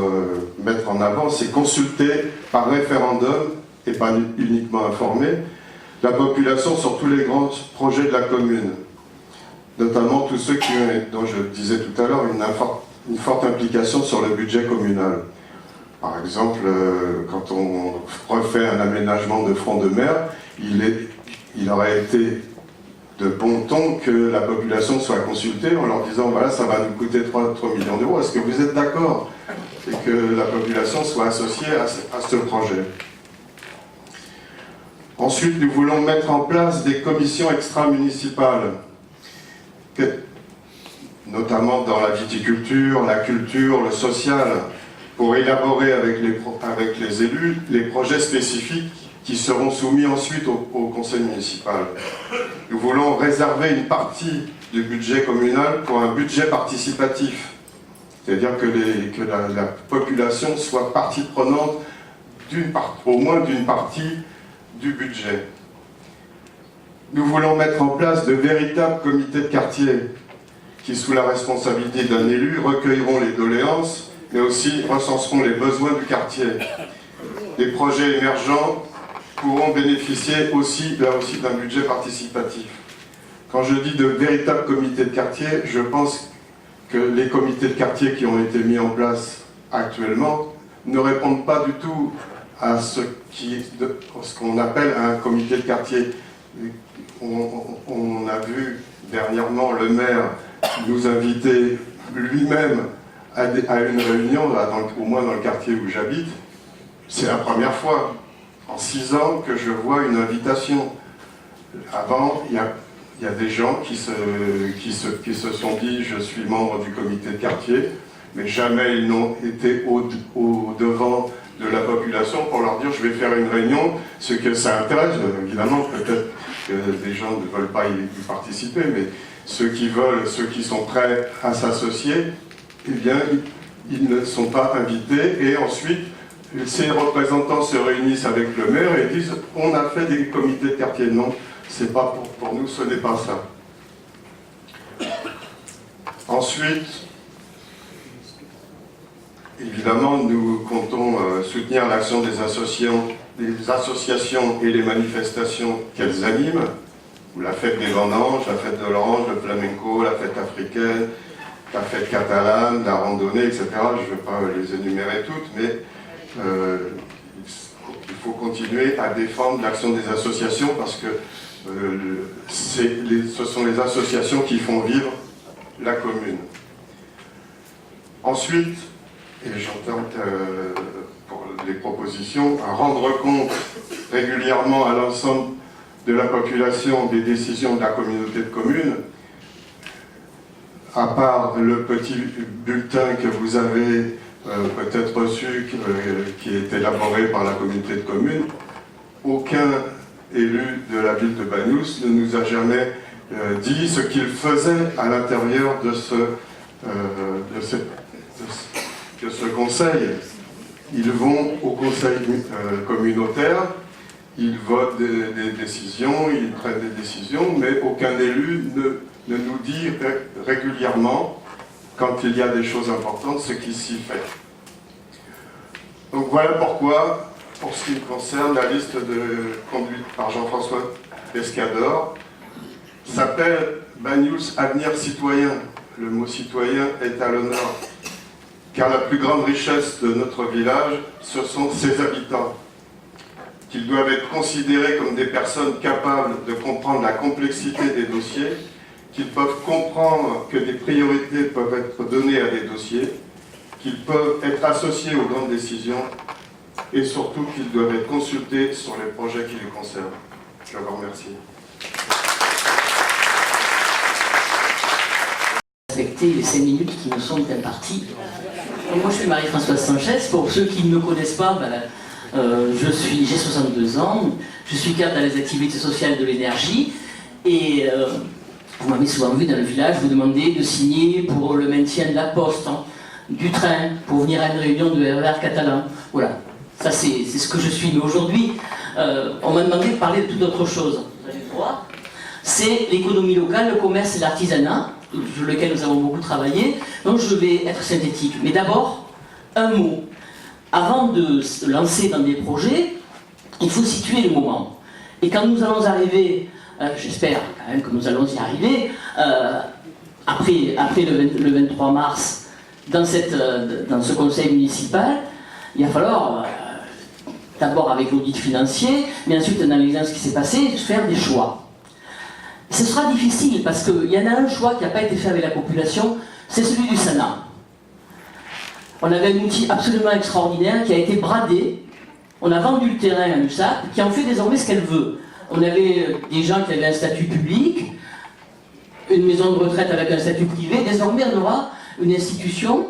mettre en avant, c'est consulter par référendum, et pas uniquement informer, la population sur tous les grands projets de la commune, notamment tous ceux dont je disais tout à l'heure, une forte implication sur le budget communal. Par exemple, quand on refait un aménagement de front de mer, il aurait été de bon ton que la population soit consultée en leur disant voilà, ça va nous coûter 3 millions d'euros, est-ce que vous êtes d'accord? Et que la population soit associée à ce projet. Ensuite, nous voulons mettre en place des commissions extra-municipales. notamment dans la viticulture, la culture, le social, pour élaborer avec les élus les projets spécifiques qui seront soumis ensuite au conseil municipal. Nous voulons réserver une partie du budget communal pour un budget participatif, c'est-à-dire que la population soit partie prenante au moins d'une partie du budget. Nous voulons mettre en place de véritables comités de quartier qui, sous la responsabilité d'un élu, recueilleront les doléances, mais aussi recenseront les besoins du quartier. Les projets émergents pourront bénéficier là aussi d'un budget participatif. Quand je dis de véritables comités de quartier, je pense que les comités de quartier qui ont été mis en place actuellement ne répondent pas du tout à ce qu'on appelle un comité de quartier. On a vu dernièrement le maire nous inviter lui-même à une réunion, au moins dans le quartier où j'habite. C'est la première fois en 6 ans que je vois une invitation. Avant, il y a des gens qui se sont dit « je suis membre du comité de quartier », mais jamais ils n'ont été au devant de la population pour leur dire « je vais faire une réunion ». Ce que ça intéresse, évidemment, peut-être que des gens ne veulent pas y participer, mais ceux qui veulent, ceux qui sont prêts à s'associer, eh bien, ils ne sont pas invités. Et ensuite, ces représentants se réunissent avec le maire et disent « on a fait des comités de quartier ». Non, c'est pas pour nous, ce n'est pas ça. Ensuite, évidemment, nous comptons soutenir l'action des associations et les manifestations qu'elles animent, la fête des vendanges, la fête de l'orange, le flamenco, la fête africaine, la fête catalane, la randonnée, etc. Je ne vais pas les énumérer toutes, mais il faut continuer à défendre l'action des associations parce que ce sont les associations qui font vivre la commune. Ensuite, et j'entends pour les propositions, à rendre compte régulièrement à l'ensemble de la population des décisions de la communauté de communes, à part le petit bulletin que vous avez peut-être reçu, qui est élaboré par la communauté de communes, aucun élu de la ville de Banyuls ne nous a jamais dit ce qu'il faisait à l'intérieur de ce conseil. Ils vont au conseil communautaire, ils votent des décisions, ils prennent des décisions, mais aucun élu ne nous dit régulièrement, quand il y a des choses importantes, ce qui s'y fait. Donc voilà pourquoi, pour ce qui me concerne, la liste conduite par Jean-François Pescador s'appelle Banyuls Avenir Citoyen. Le mot citoyen est à l'honneur, car la plus grande richesse de notre village, ce sont ses habitants, qu'ils doivent être considérés comme des personnes capables de comprendre la complexité des dossiers, qu'ils peuvent comprendre que des priorités peuvent être données à des dossiers, qu'ils peuvent être associés aux grandes décisions et surtout qu'ils doivent être consultés sur les projets qui les concernent. Je vous remercie. Respecter les 5 minutes qui nous sont imparties. Moi je suis Marie-Françoise Sanchez, pour ceux qui ne me connaissent pas, j'ai 62 ans, je suis cadre dans les activités sociales de l'énergie et vous m'avez souvent vu dans le village vous demander de signer pour le maintien de la poste, du train, pour venir à une réunion de RER catalan. Voilà, ça c'est ce que je suis. Mais aujourd'hui, on m'a demandé de parler de toute autre chose. Vous allez voir. C'est l'économie locale, le commerce et l'artisanat, sur lequel nous avons beaucoup travaillé. Donc je vais être synthétique. Mais d'abord, un mot. Avant de se lancer dans des projets, il faut situer le moment. Et quand nous allons arriver, j'espère quand même que nous allons y arriver, après le 23 mars, dans ce conseil municipal, il va falloir, d'abord avec l'audit financier, mais ensuite en analysant ce qui s'est passé, faire des choix. Ce sera difficile parce qu'il y en a un choix qui n'a pas été fait avec la population, c'est celui du Sénat. On avait un outil absolument extraordinaire qui a été bradé. On a vendu le terrain à l'USAP, qui en fait désormais ce qu'elle veut. On avait des gens qui avaient un statut public, une maison de retraite avec un statut privé, désormais on aura une institution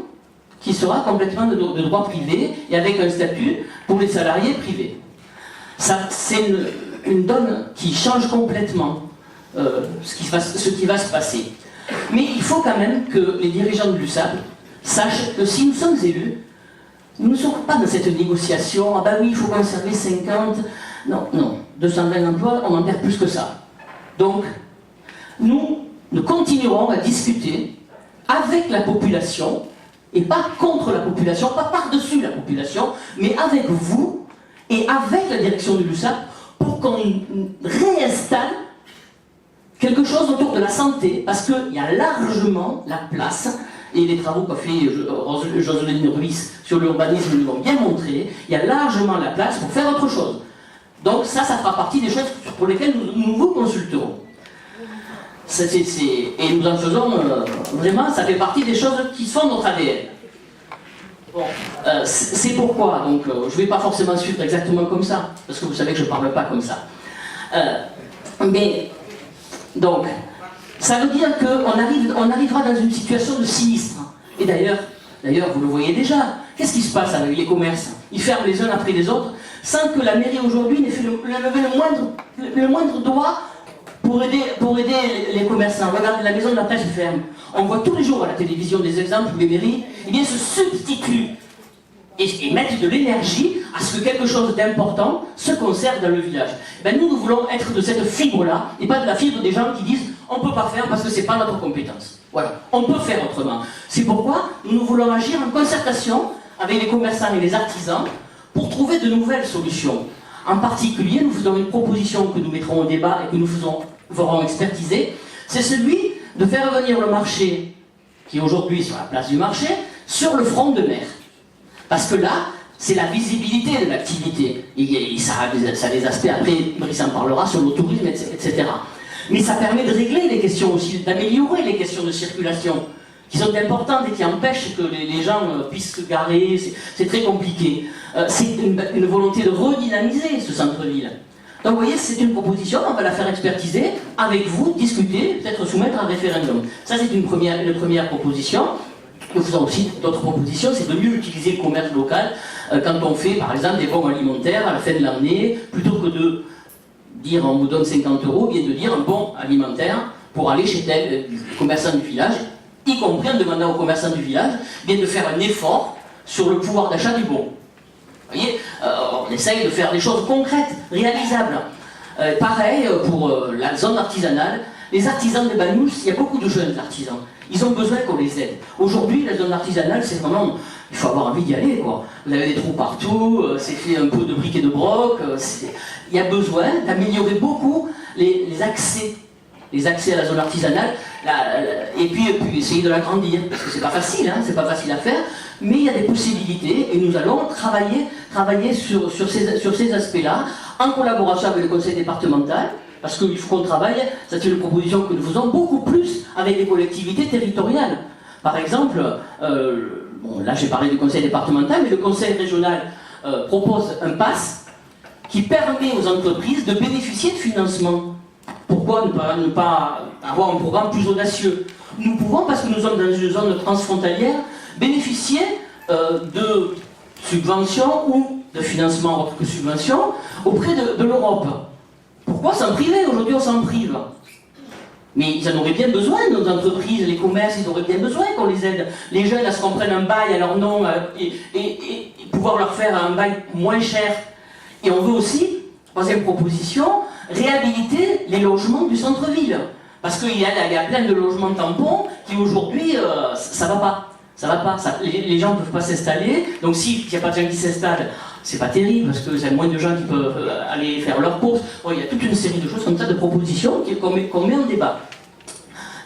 qui sera complètement de droit privé et avec un statut pour les salariés privés. C'est une donne qui change complètement ce qui va se passer. Mais il faut quand même que les dirigeants de l'USAP sachent que si nous sommes élus, nous ne sommes pas dans cette négociation, ah ben oui, il faut conserver 50, non, 220 emplois, on en perd plus que ça. Donc, nous continuerons à discuter avec la population, et pas contre la population, pas par-dessus la population, mais avec vous et avec la direction de l'USAP pour qu'on réinstalle quelque chose autour de la santé, parce qu'il y a largement la place, et les travaux qu'a fait Jocelyne Ruiz sur l'urbanisme nous l'ont bien montré, il y a largement la place pour faire autre chose. Donc ça fera partie des choses pour lesquelles nous vous consulterons. Et nous en faisons vraiment, ça fait partie des choses qui font notre ADN. Bon, c'est pourquoi, donc je ne vais pas forcément suivre exactement comme ça, parce que vous savez que je ne parle pas comme ça. Mais, donc, ça veut dire qu'on arrivera dans une situation de sinistre. Et d'ailleurs, vous le voyez déjà, qu'est-ce qui se passe avec les commerces? Ils ferment les uns après les autres, sans que la mairie aujourd'hui n'ait fait le moindre doigt pour aider les commerçants. Regardez, la maison de la pêche ferme. On voit tous les jours à la télévision des exemples où les mairies se substituent et mettent de l'énergie à ce que quelque chose d'important se conserve dans le village. Nous voulons être de cette fibre-là, et pas de la fibre des gens qui disent on ne peut pas faire parce que ce n'est pas notre compétence. Voilà, on peut faire autrement. C'est pourquoi nous voulons agir en concertation avec les commerçants et les artisans pour trouver de nouvelles solutions. En particulier, nous faisons une proposition que nous mettrons au débat et que nous ferons expertiser. C'est celui de faire venir le marché, qui est aujourd'hui sur la place du marché, sur le front de mer. Parce que là, c'est la visibilité de l'activité. Et ça a des aspects, après, Brice en parlera, sur le tourisme, etc. Mais ça permet de régler les questions aussi, d'améliorer les questions de circulation, qui sont importantes et qui empêchent que les gens puissent se garer. C'est très compliqué. C'est une volonté de redynamiser ce centre-ville. Donc vous voyez, c'est une proposition, on va la faire expertiser, avec vous, discuter, peut-être soumettre un référendum. Ça, c'est une première proposition. Nous faisons aussi d'autres propositions, c'est de mieux utiliser le commerce local quand on fait, par exemple, des bons alimentaires à la fin de l'année, plutôt que de dire on vous donne 50 €, bien de dire un bon alimentaire pour aller chez tel commerçant du village, y compris en demandant aux commerçants du village bien de faire un effort sur le pouvoir d'achat du bon. Vous voyez, on essaye de faire des choses concrètes, réalisables. Pareil pour la zone artisanale. Les artisans de Banyuls, il y a beaucoup de jeunes artisans. Ils ont besoin qu'on les aide. Aujourd'hui, la zone artisanale, c'est vraiment... Il faut avoir envie d'y aller, quoi. Vous avez des trous partout, c'est fait un peu de briques et de broc. Il y a besoin d'améliorer beaucoup les accès à la zone artisanale, et puis essayer de l'agrandir, parce que c'est pas facile, hein, c'est pas facile à faire, mais il y a des possibilités, et nous allons travailler sur ces aspects-là, en collaboration avec le conseil départemental, parce qu'il faut qu'on travaille, c'est une proposition que nous faisons beaucoup plus avec les collectivités territoriales. Par exemple, là j'ai parlé du conseil départemental, mais le conseil régional propose un pass qui permet aux entreprises de bénéficier de financement. Pourquoi ne pas avoir un programme plus audacieux? Nous pouvons, parce que nous sommes dans une zone transfrontalière, bénéficier de subventions ou de financement autre que subventions auprès de l'Europe. Pourquoi s'en priver? Aujourd'hui, on s'en prive. Mais ils en auraient bien besoin, nos entreprises, les commerces, ils auraient bien besoin qu'on les aide. Les jeunes à se qu'on prenne un bail à leur nom et pouvoir leur faire un bail moins cher. Et on veut aussi, troisième proposition, réhabiliter les logements du centre-ville. Parce qu'il y a plein de logements tampons qui aujourd'hui, ça va pas. Ça va pas. Les gens ne peuvent pas s'installer. Donc s'il n'y a pas de gens qui s'installent, c'est pas terrible, parce que y a moins de gens qui peuvent aller faire leurs courses. Bon, il y a toute une série de choses comme ça, de propositions qu'on met en débat.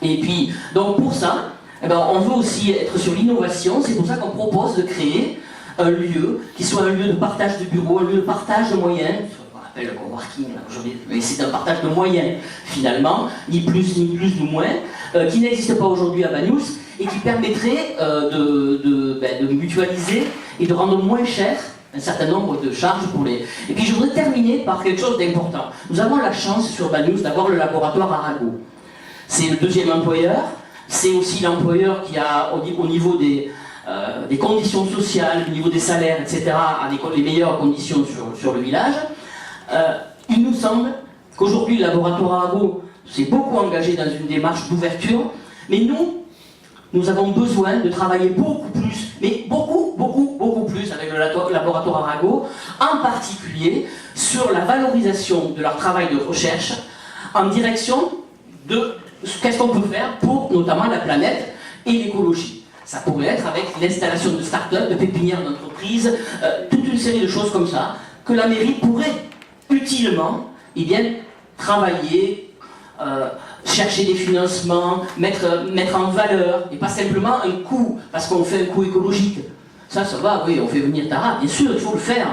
Et puis, donc pour ça, on veut aussi être sur l'innovation. C'est pour ça qu'on propose de créer un lieu qui soit un lieu de partage de bureaux, un lieu de partage de moyens. On appelle le coworking aujourd'hui, mais c'est un partage de moyens finalement, ni plus ni moins, qui n'existe pas aujourd'hui à Banyuls et qui permettrait de mutualiser et de rendre moins cher un certain nombre de charges pour les... Et puis je voudrais terminer par quelque chose d'important. Nous avons la chance sur Banyuls d'avoir le laboratoire Arago. c'est le deuxième employeur, c'est aussi l'employeur qui a, au niveau des conditions sociales, au niveau des salaires, etc., a les meilleures conditions sur le village. Il nous semble qu'aujourd'hui, le laboratoire Arago s'est beaucoup engagé dans une démarche d'ouverture, mais nous avons besoin de travailler beaucoup plus, mais beaucoup plus avec le laboratoire Arago, en particulier sur la valorisation de leur travail de recherche en direction de qu'est-ce qu'on peut faire pour notamment la planète et l'écologie. Ça pourrait être avec l'installation de start-up, de pépinières d'entreprises, toute une série de choses comme ça, que la mairie pourrait utilement travailler, chercher des financements, mettre en valeur, et pas simplement un coût, parce qu'on fait un coût écologique. Ça va, oui, on fait venir Tara, bien sûr, il faut le faire.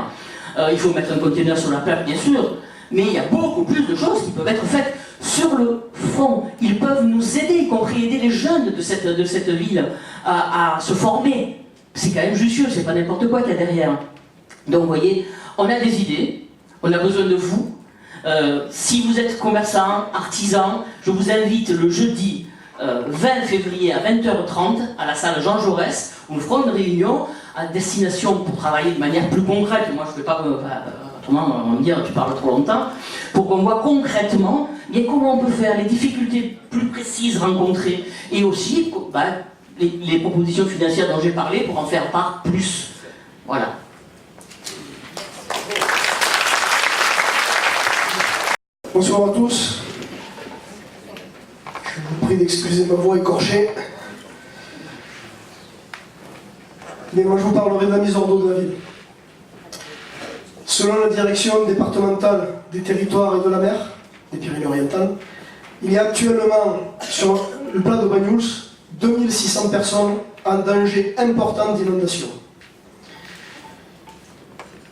Il faut mettre un conteneur sur la plage, bien sûr. Mais il y a beaucoup plus de choses qui peuvent être faites sur le fond. Ils peuvent nous aider, y compris aider les jeunes de cette ville à se former. C'est quand même justieux, c'est pas n'importe quoi qu'il y a derrière. Donc vous voyez, on a des idées, on a besoin de vous. Si vous êtes commerçant, artisan, je vous invite le jeudi 20 février à 20h30 à la salle Jean Jaurès, où nous ferons une réunion à destination pour travailler de manière plus concrète. Moi, je ne vais pas... autrement, on va me dire, tu parles trop longtemps. Pour qu'on voit concrètement comment on peut faire, les difficultés plus précises rencontrées, et aussi les propositions financières dont j'ai parlé pour en faire part plus. Voilà. Bonsoir à tous. Je vous prie d'excuser ma voix écorchée. Mais moi je vous parlerai de la mise hors d'eau de la ville. Selon la direction départementale des territoires et de la mer, des Pyrénées-Orientales, il y a actuellement sur le plat de Banyuls 2600 personnes en danger important d'inondation.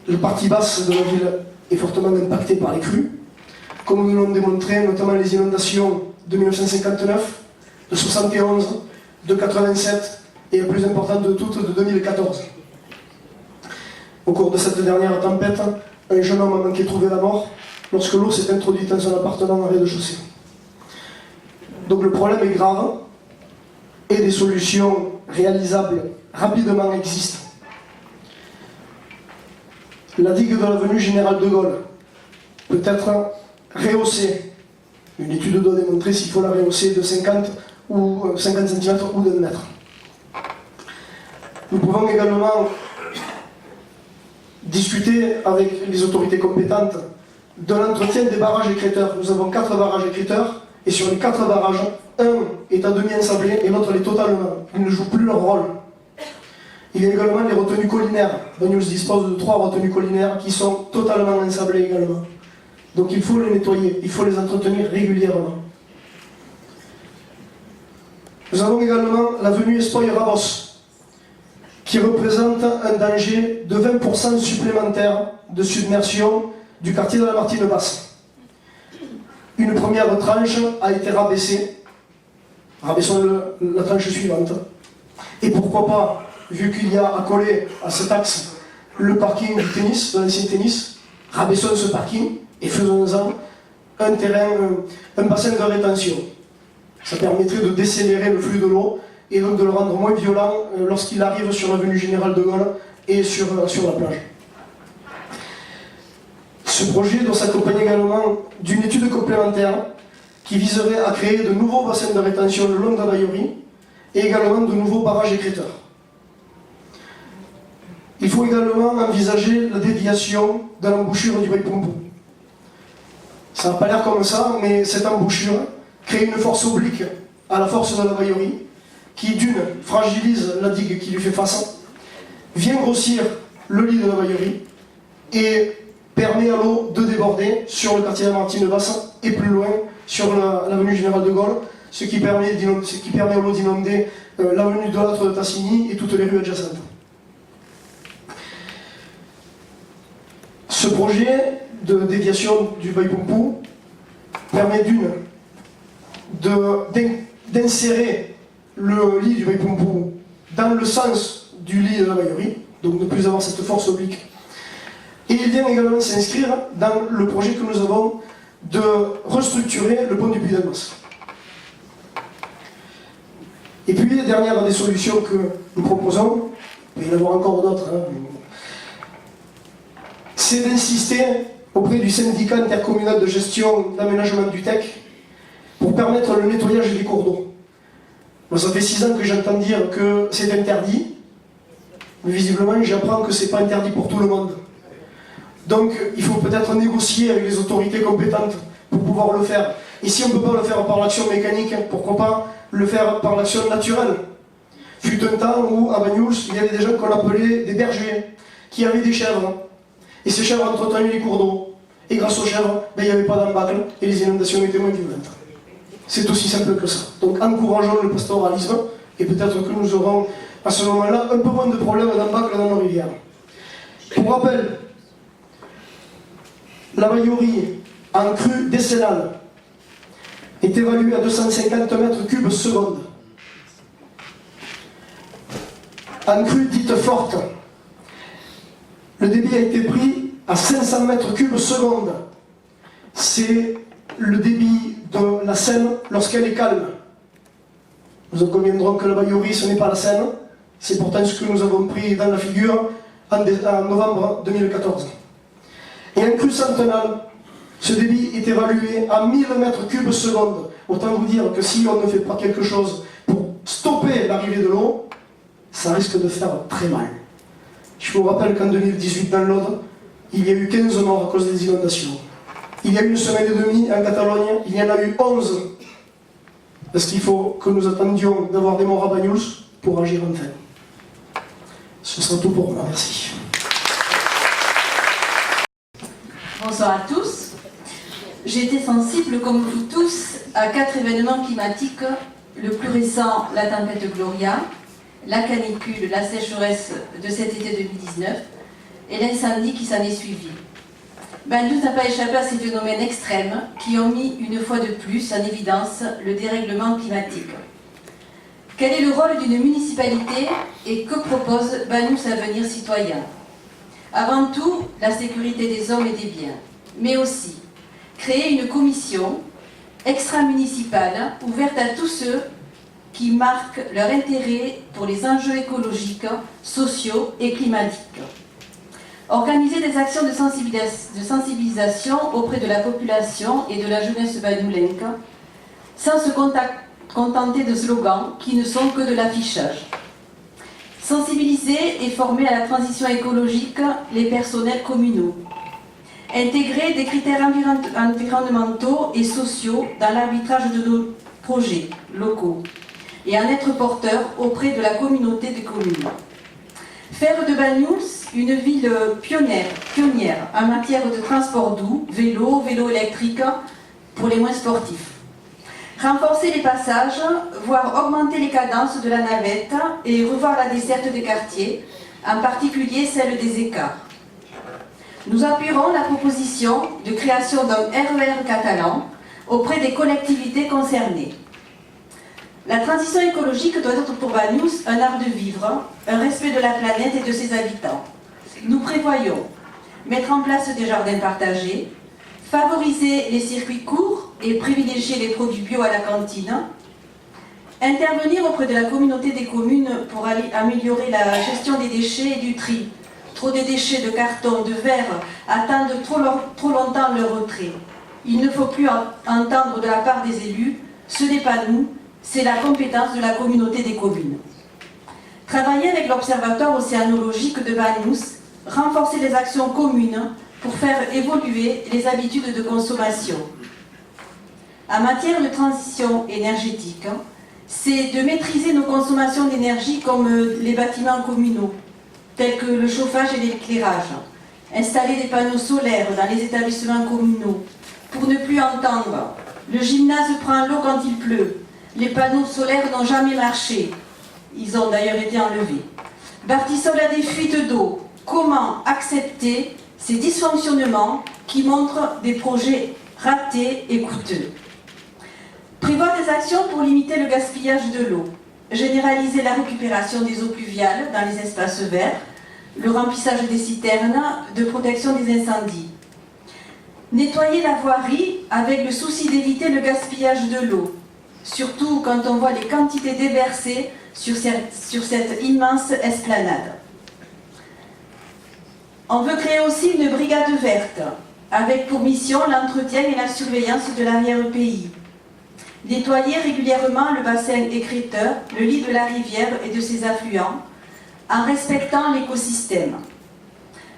La partie basse de la ville est fortement impactée par les crues, comme nous l'ont démontré notamment les inondations de 1959, de 71, de 87 et la plus importante de toutes de 2014. Au cours de cette dernière tempête, un jeune homme a manqué de trouver la mort lorsque l'eau s'est introduite dans son appartement en rez-de-chaussée. Donc le problème est grave et des solutions réalisables rapidement existent. La digue de l'avenue Général de Gaulle peut être rehaussée. Une étude doit démontrer s'il faut la rehausser de 50 cm ou d'1 mètre. Nous pouvons également discuter avec les autorités compétentes de l'entretien des barrages écrêteurs. Nous avons 4 barrages écrêteurs, et sur les 4 barrages, un est à demi ensablé et l'autre l'est totalement. Ils ne jouent plus leur rôle. Il y a également les retenues collinaires. Banyuls dispose de 3 retenues collinaires qui sont totalement ensablées également. Donc il faut les nettoyer, il faut les entretenir régulièrement. Nous avons également l'avenue Espoir-Rabos, qui représente un danger de 20% supplémentaire de submersion du quartier de la Martine Basse. Une première tranche a été rabaissée. Rabaissons la tranche suivante. Et pourquoi pas, vu qu'il y a accolé à cet axe le parking du tennis, de l'ancien tennis, rabaissons ce parking et faisons-en un terrain, un bassin de rétention. Ça permettrait de décélérer le flux de l'eau et donc de le rendre moins violent lorsqu'il arrive sur l'avenue Général de Gaulle et sur la plage. Ce projet doit s'accompagner également d'une étude complémentaire qui viserait à créer de nouveaux bassins de rétention le long de la Baillerie et également de nouveaux barrages écrêteurs. Il faut également envisager la déviation de l'embouchure du Baïpompou. Ça n'a pas l'air comme ça, mais cette embouchure crée une force oblique à la force de la Baillerie qui, d'une, fragilise la digue qui lui fait face, vient grossir le lit de la Baillerie et permet à l'eau de déborder sur le quartier de la Martine Basse et plus loin sur l'avenue Général de Gaulle, ce qui permet à l'eau d'inonder l'avenue de l'Âtre de Tassigny et toutes les rues adjacentes. Ce projet de déviation du Baïpompou permet d'une d'insérer le lit du Baïpompou dans le sens du lit de la Baillerie, donc ne plus avoir cette force oblique. Et il vient également s'inscrire dans le projet que nous avons de restructurer le pont du Puy d'Almas. Et puis, la dernière des solutions que nous proposons, il peut y en avoir encore d'autres, c'est d'insister auprès du syndicat intercommunal de gestion d'aménagement du TEC pour permettre le nettoyage des cours d'eau. Moi, ça fait 6 ans que j'entends dire que c'est interdit, mais visiblement j'apprends que c'est pas interdit pour tout le monde. Donc il faut peut-être négocier avec les autorités compétentes pour pouvoir le faire. Et si on ne peut pas le faire par l'action mécanique, pourquoi pas le faire par l'action naturelle? Fut un temps où, à Banyuls, il y avait des gens qu'on appelait des bergers, qui avaient des chèvres. Et ces chèvres entretenaient les cours d'eau. Et grâce aux chèvres, il n'y avait pas d'embâcle et les inondations étaient moins violentes. C'est aussi simple que ça. Donc encourageons le pastoralisme et peut-être que nous aurons à ce moment-là un peu moins de problèmes d'embâcle dans nos rivières. Pour rappel, la Baillorie en crue décennale est évaluée à 250 mètres cubes seconde. En crue dite forte, le débit a été pris à 500 mètres cubes seconde. C'est le débit de la Seine lorsqu'elle est calme. Nous en conviendrons que la Baillorie, ce n'est pas la Seine. C'est pourtant ce que nous avons pris dans la figure en novembre 2014. Et en crue centenale, ce débit est évalué à 1000 mètres cubes seconde. Autant vous dire que si on ne fait pas quelque chose pour stopper l'arrivée de l'eau, ça risque de faire très mal. Je vous rappelle qu'en 2018, dans l'Aude, il y a eu 15 morts à cause des inondations. Il y a eu une semaine et demie en Catalogne, il y en a eu 11. Parce qu'il faut que nous attendions d'avoir des morts à Banyuls pour agir enfin. Ce sera tout pour moi, merci. Bonsoir à tous. J'ai été sensible, comme vous tous, à 4 événements climatiques. Le plus récent, la tempête Gloria, la canicule, la sécheresse de cet été 2019 et l'incendie qui s'en est suivi. Banyuls n'a pas échappé à ces phénomènes extrêmes qui ont mis une fois de plus en évidence le dérèglement climatique. Quel est le rôle d'une municipalité et que propose Banyuls Avenir Citoyen? Avant tout, la sécurité des hommes et des biens, mais aussi créer une commission extra-municipale ouverte à tous ceux qui marquent leur intérêt pour les enjeux écologiques, sociaux et climatiques. Organiser des actions de sensibilisation auprès de la population et de la jeunesse banyulenque, sans se contenter de slogans qui ne sont que de l'affichage. Sensibiliser et former à la transition écologique les personnels communaux. Intégrer des critères environnementaux et sociaux dans l'arbitrage de nos projets locaux et en être porteur auprès de la communauté des communes. Faire de Banyuls une ville pionnière en matière de transport doux, vélo électrique pour les moins sportifs. Renforcer les passages, voire augmenter les cadences de la navette et revoir la desserte des quartiers, en particulier celle des écarts. Nous appuierons la proposition de création d'un RER catalan auprès des collectivités concernées. La transition écologique doit être pour Banyuls un art de vivre, un respect de la planète et de ses habitants. Nous prévoyons mettre en place des jardins partagés, favoriser les circuits courts et privilégier les produits bio à la cantine, intervenir auprès de la communauté des communes pour améliorer la gestion des déchets et du tri. Trop de déchets de carton, de verre attendent trop longtemps leur retrait. Il ne faut plus entendre de la part des élus, ce n'est pas nous, c'est la compétence de la communauté des communes. Travailler avec l'Observatoire océanologique de Banyuls, renforcer les actions communes pour faire évoluer les habitudes de consommation. En matière de transition énergétique, c'est de maîtriser nos consommations d'énergie comme les bâtiments communaux, tels que le chauffage et l'éclairage, installer des panneaux solaires dans les établissements communaux, pour ne plus entendre « le gymnase prend l'eau quand il pleut », les panneaux solaires n'ont jamais marché, ils ont d'ailleurs été enlevés. Bartissol a des fuites d'eau, comment accepter ces dysfonctionnements qui montrent des projets ratés et coûteux? Prévoir des actions pour limiter le gaspillage de l'eau, généraliser la récupération des eaux pluviales dans les espaces verts, le remplissage des citernes de protection des incendies. Nettoyer la voirie avec le souci d'éviter le gaspillage de l'eau. surtout quand on voit les quantités déversées sur cette immense esplanade. On veut créer aussi une brigade verte, avec pour mission l'entretien et la surveillance de l'arrière-pays. Nettoyer régulièrement le bassin écrêteur, le lit de la rivière et de ses affluents, en respectant l'écosystème.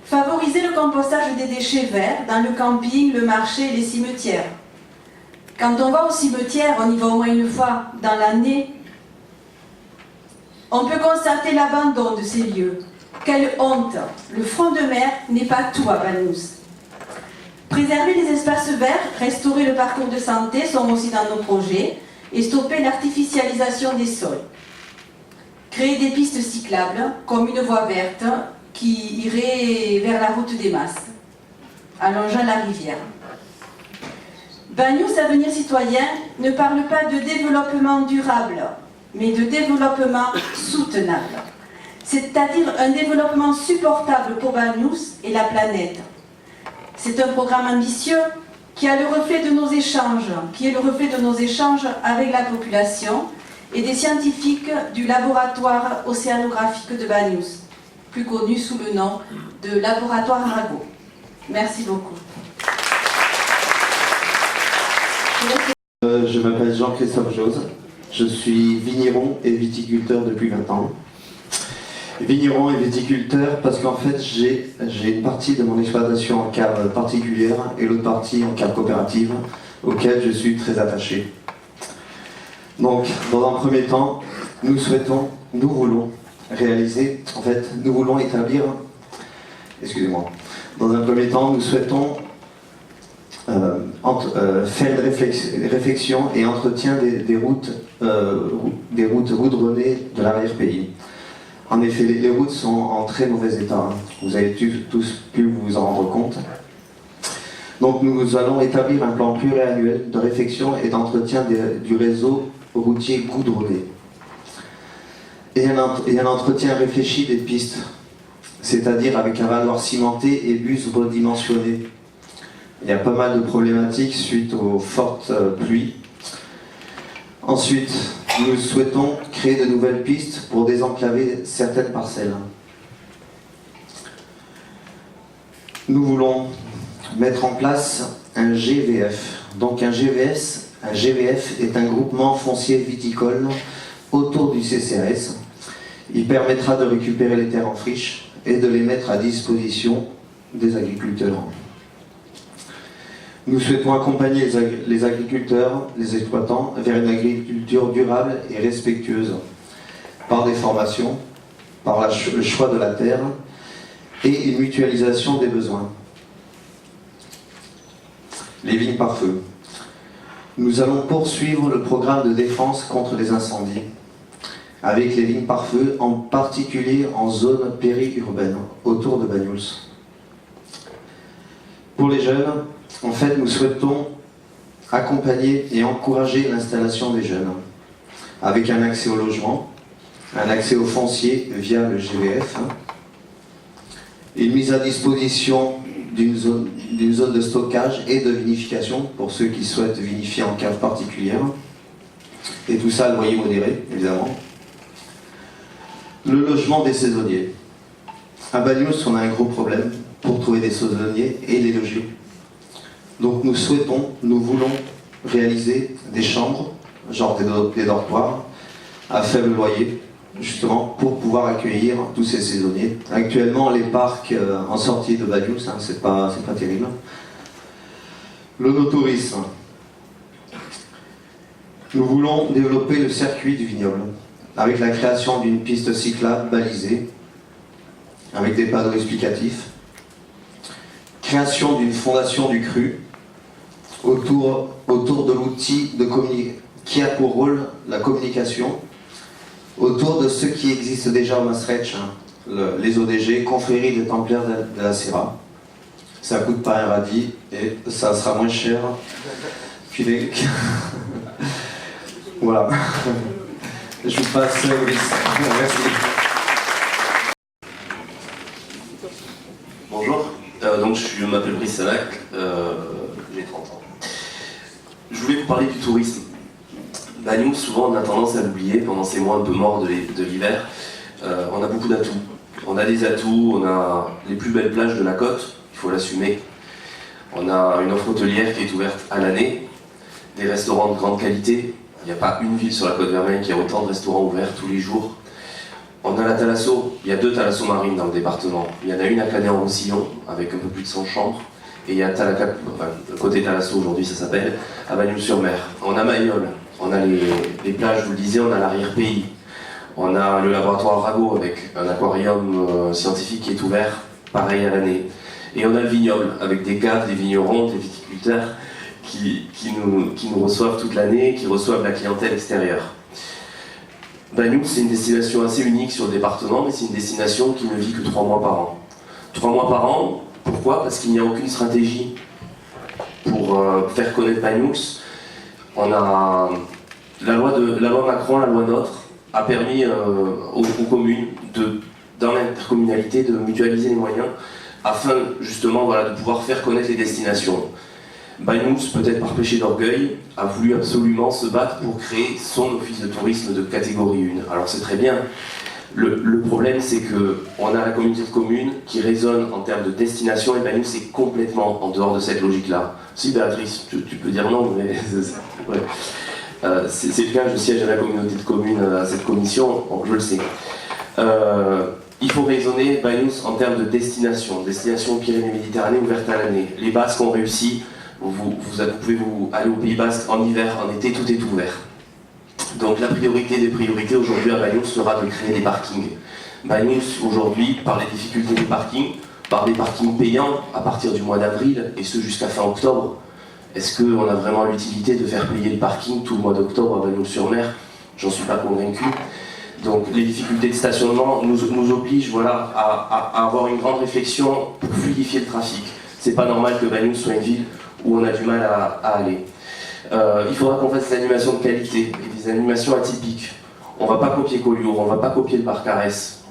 Favoriser le compostage des déchets verts dans le camping, le marché et les cimetières. Quand on va au cimetière, on y va au moins une fois dans l'année, on peut constater l'abandon de ces lieux. Quelle honte! Le front de mer n'est pas tout à Banyuls. Préserver les espaces verts, restaurer le parcours de santé sont aussi dans nos projets et stopper l'artificialisation des sols. Créer des pistes cyclables, comme une voie verte qui irait vers la route des Masses, allongeant la rivière. Banyuls Avenir Citoyen ne parle pas de développement durable, mais de développement soutenable. C'est-à-dire un développement supportable pour Banyuls et la planète. C'est un programme ambitieux qui est le reflet de nos échanges avec la population et des scientifiques du laboratoire océanographique de Banyuls, plus connu sous le nom de laboratoire Arago. Merci beaucoup. Je m'appelle Jean-Christophe Jose, je suis vigneron et viticulteur depuis 20 ans. Vigneron et viticulteur parce qu'en fait j'ai une partie de mon exploitation en cave particulière et l'autre partie en cave coopérative auquel je suis très attaché. Donc dans un premier temps, nous voulons établir, dans un premier temps nous souhaitons faire une réflexion et entretien des routes goudronnées de l'arrière-pays. En effet, les routes sont en très mauvais état. Vous avez tous pu vous en rendre compte. Donc nous allons établir un plan pluriannuel de réfection et d'entretien du réseau routier goudronné. Et un entretien réfléchi des pistes, c'est-à-dire avec un valoir cimenté et bus redimensionné. Il y a pas mal de problématiques suite aux fortes pluies. Ensuite, nous souhaitons créer de nouvelles pistes pour désenclaver certaines parcelles. Nous voulons mettre en place un GVF. Donc un GVF est un groupement foncier viticole autour du CCAS. Il permettra de récupérer les terres en friche et de les mettre à disposition des agriculteurs. Nous souhaitons accompagner les agriculteurs, les exploitants, vers une agriculture durable et respectueuse, par des formations, par le choix de la terre et une mutualisation des besoins. Les vignes par feu. Nous allons poursuivre le programme de défense contre les incendies, avec les vignes par feu, en particulier en zone périurbaine, autour de Banyuls. Pour les jeunes, en fait, nous souhaitons accompagner et encourager l'installation des jeunes, avec un accès au logement, un accès au foncier via le GVF, une mise à disposition d'une zone de stockage et de vinification pour ceux qui souhaitent vinifier en cave particulière, et tout ça à loyer modéré, évidemment. Le logement des saisonniers. À Banyuls, on a un gros problème pour trouver des saisonniers et les loger. Donc nous voulons réaliser des chambres, genre des dortoirs, à faible loyer, justement pour pouvoir accueillir tous ces saisonniers. Actuellement, les parcs en sortie de Banyuls, c'est pas terrible. Le no-tourisme. Nous voulons développer le circuit du vignoble, avec la création d'une piste cyclable balisée, avec des panneaux explicatifs, création d'une fondation du cru, autour de l'outil qui a pour rôle la communication, autour de ce qui existe déjà au Maastricht, les ODG, confrérie des Templières de la Serra. Ça coûte pas un radis et ça sera moins cher que les... Voilà. Je vous passe Brice. Merci. Bonjour, donc je m'appelle Brice Salac, j'ai 30 ans. Je voulais vous parler du tourisme. Bagnous, souvent on a tendance à l'oublier pendant ces mois un peu morts de l'hiver. On a beaucoup d'atouts. On a des atouts, on a les plus belles plages de la côte, il faut l'assumer. On a une offre hôtelière qui est ouverte à l'année, des restaurants de grande qualité. Il n'y a pas une ville sur la côte Vermeille qui a autant de restaurants ouverts tous les jours. On a la Thalasso, il y a 2 Thalasso marines dans le département. Il y en a une à Canet-en-Roussillon, avec un peu plus de 100 chambres. Et il y a côté Thalasso aujourd'hui ça s'appelle, à Bagnous-sur-Mer. On a Mayol, on a les plages, je vous le disais, on a l'arrière-pays. On a le laboratoire Rago avec un aquarium scientifique qui est ouvert, pareil à l'année. Et on a le vignoble avec des caves, des vignerons, des viticulteurs qui nous reçoivent toute l'année, qui reçoivent la clientèle extérieure. Bagnous, c'est une destination assez unique sur le département, mais c'est une destination qui ne vit que 3 mois par an. 3 mois par an, pourquoi? Parce qu'il n'y a aucune stratégie pour faire connaître Bagnous. On a la loi Macron, la loi NOTRe, a permis aux communes, dans l'intercommunalité, de mutualiser les moyens afin justement de pouvoir faire connaître les destinations. Bagnous, peut-être par péché d'orgueil, a voulu absolument se battre pour créer son office de tourisme de catégorie 1. Alors c'est très bien. Le problème, c'est qu'on a la communauté de communes qui résonne en termes de destination et Bagnous est complètement en dehors de cette logique-là. Si Béatrice, tu peux dire non, mais ouais. C'est le cas, je siège à la communauté de communes à cette commission, bon, je le sais. Il faut raisonner Bagnous en termes de destination Pyrénées-Méditerranée ouverte à l'année. Les Basques ont réussi, vous pouvez aller au Pays Basque en hiver, en été, tout est ouvert. Donc la priorité des priorités aujourd'hui à Bagnous sera de créer des parkings. Bagnous aujourd'hui, par les difficultés des parkings, par des parkings payants à partir du mois d'avril et ce jusqu'à fin octobre. Est-ce qu'on a vraiment l'utilité de faire payer le parking tout le mois d'octobre à Bagnous-sur-Mer? J'en suis pas convaincu. Donc les difficultés de stationnement nous obligent à avoir une grande réflexion pour fluidifier le trafic. C'est pas normal que Bagnous soit une ville où on a du mal à aller. Il faudra qu'on fasse des animations de qualité et des animations atypiques. On va pas copier Collioure, on va pas copier le parc Arès.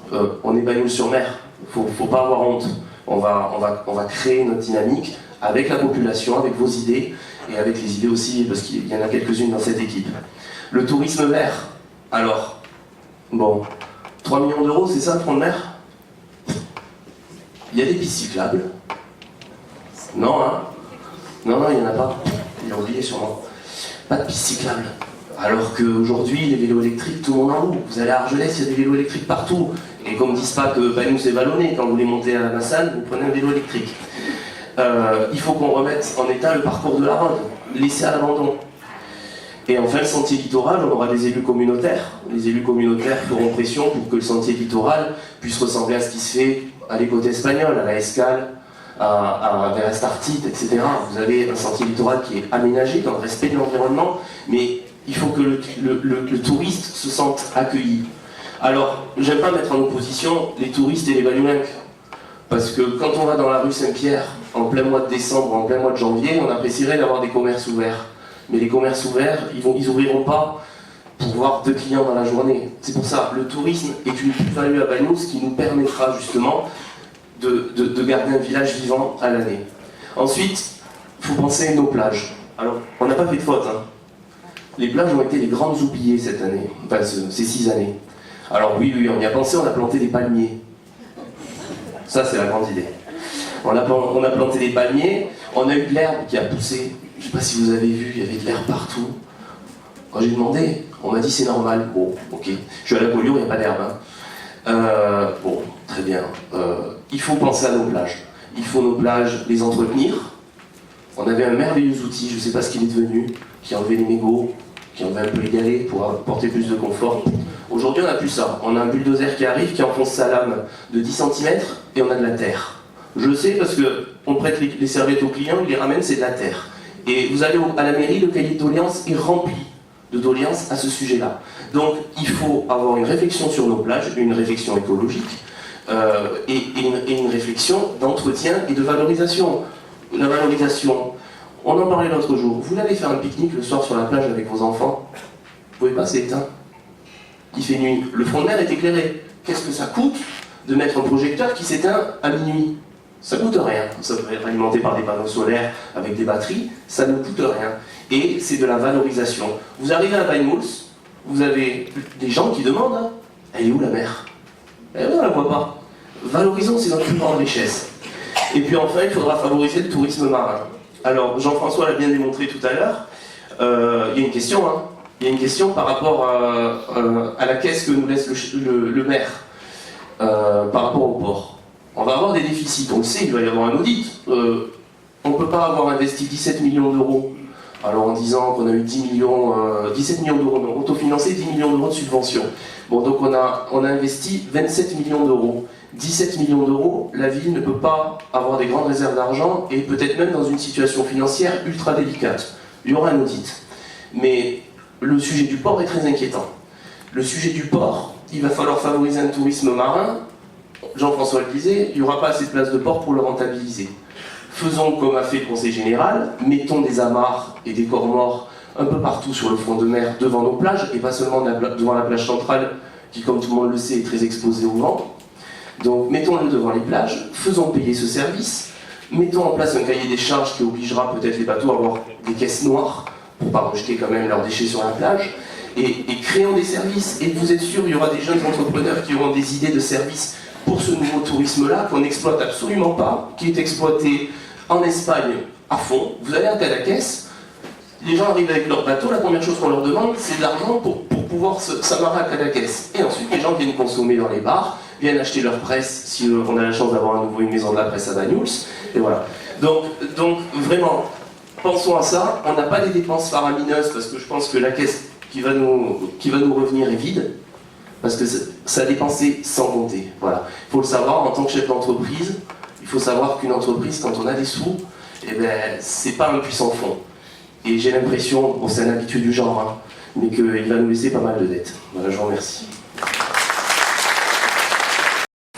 On est Bagnous-sur-Mer, faut pas avoir honte. On va créer notre dynamique avec la population, avec vos idées, et avec les idées aussi, parce qu'il y en a quelques-unes dans cette équipe. Le tourisme vert, alors, bon, 3 millions d'euros, c'est ça, front de mer? Il y a des pistes cyclables? Non, hein? Non, il n'y en a pas. Il a oublié sûrement. Pas de pistes cyclables. Alors qu'aujourd'hui, les vélos électriques, tout le monde en loue. Vous allez à Argelès, il y a des vélos électriques partout. Et qu'on ne dise pas que Bagnous est vallonné, quand vous voulez monter à la Massane, vous prenez un vélo électrique. Il faut qu'on remette en état le parcours de la Rhône, laissé à l'abandon. Et enfin, le sentier littoral, on aura des élus communautaires. Les élus communautaires feront pression pour que le sentier littoral puisse ressembler à ce qui se fait à les côtes espagnoles, à la Escale, vers Astartite, etc. Vous avez un sentier littoral qui est aménagé dans le respect de l'environnement, mais il faut que le touriste se sente accueilli. Alors, j'aime pas mettre en opposition les touristes et les Bagnoulencs, parce que quand on va dans la rue Saint-Pierre, en plein mois de décembre, en plein mois de janvier, on apprécierait d'avoir des commerces ouverts. Mais les commerces ouverts, ils ouvriront pas pour voir 2 clients dans la journée. C'est pour ça, le tourisme est une plus-value à Bagnous qui nous permettra justement de garder un village vivant à l'année. Ensuite, il faut penser à nos plages. Alors, on n'a pas fait de faute, hein. Les plages ont été les grandes oubliées cette année, enfin ces 6 années. Alors oui, on y a pensé, on a planté des palmiers. Ça, c'est la grande idée. On a planté des palmiers, on a eu de l'herbe qui a poussé. Je ne sais pas si vous avez vu, il y avait de l'herbe partout. Quand j'ai demandé, on m'a dit c'est normal. Bon, ok. Je suis à la Collioure, il n'y a pas d'herbe. Hein. Bon, très bien. Il faut penser à nos plages. Il faut nos plages les entretenir. On avait un merveilleux outil, je ne sais pas ce qu'il est devenu, qui enlevait les mégots, qui enlevait un peu les galets pour apporter plus de confort. Aujourd'hui, on n'a plus ça. On a un bulldozer qui arrive, qui enfonce sa lame de 10 cm et on a de la terre. Je le sais parce qu'on prête les serviettes aux clients, ils les ramènent, c'est de la terre. Et vous allez à la mairie, le cahier de doléances est rempli de doléances à ce sujet-là. Donc, il faut avoir une réflexion sur nos plages, une réflexion écologique, et une réflexion d'entretien et de valorisation. La valorisation, on en parlait l'autre jour. Vous allez faire un pique-nique le soir sur la plage avec vos enfants, vous pouvez pas, c'est éteint. Il fait nuit. Le front de mer est éclairé. Qu'est-ce que ça coûte de mettre un projecteur qui s'éteint à minuit? Ça coûte rien. Ça peut être alimenté par des panneaux solaires avec des batteries, ça ne coûte rien. et c'est de la valorisation. Vous arrivez à Banyuls, vous avez des gens qui demandent hein, elle est où la mer? Eh ben, on la voit pas. Valorisons, c'est notre plus grande richesse. Et puis enfin, il faudra favoriser le tourisme marin. Alors, Jean-François l'a bien démontré tout à l'heure, il y a une question, hein. Il y a une question par rapport à la caisse que nous laisse le maire, par rapport au port. On va avoir des déficits, on le sait, il va y avoir un audit. On ne peut pas avoir investi 17 millions d'euros, alors en disant qu'on a eu 17 millions d'euros non, autofinancés, 10 millions d'euros de subventions. Bon, donc on a investi 27 millions d'euros. 17 millions d'euros, la ville ne peut pas avoir des grandes réserves d'argent et peut-être même dans une situation financière ultra délicate. Il y aura un audit. Mais le sujet du port est très inquiétant. Le sujet du port, il va falloir favoriser un tourisme marin. Jean-François le disait, il n'y aura pas assez de places de port pour le rentabiliser. Faisons comme a fait le Conseil général, mettons des amarres et des corps morts un peu partout sur le front de mer devant nos plages, et pas seulement devant la plage centrale, qui comme tout le monde le sait est très exposée au vent. Donc mettons-le devant les plages, faisons payer ce service, mettons en place un cahier des charges qui obligera peut-être les bateaux à avoir des caisses noires pour ne pas rejeter quand même leurs déchets sur la plage, et créons des services. Et vous êtes sûr, il y aura des jeunes entrepreneurs qui auront des idées de services pour ce nouveau tourisme-là, qu'on n'exploite absolument pas, qui est exploité en Espagne à fond. Vous allez à Cadaqués, les gens arrivent avec leur bateau, la première chose qu'on leur demande, c'est de l'argent pour pouvoir s'amarrer à Cadaqués. Et ensuite, les gens viennent consommer dans les bars, viennent acheter leur presse, si on a la chance d'avoir à nouveau une maison de la presse à Banyuls, et voilà. Donc vraiment, pensons à ça. On n'a pas des dépenses faramineuses, parce que je pense que la caisse qui va nous revenir est vide, parce que ça a dépensé sans compter. Voilà. Il faut le savoir, en tant que chef d'entreprise, il faut savoir qu'une entreprise, quand on a des sous, eh ben, c'est pas un puissant fond. Et j'ai l'impression, bon, c'est un habitué du genre, hein, mais qu'il va nous laisser pas mal de dettes. Voilà, je vous remercie.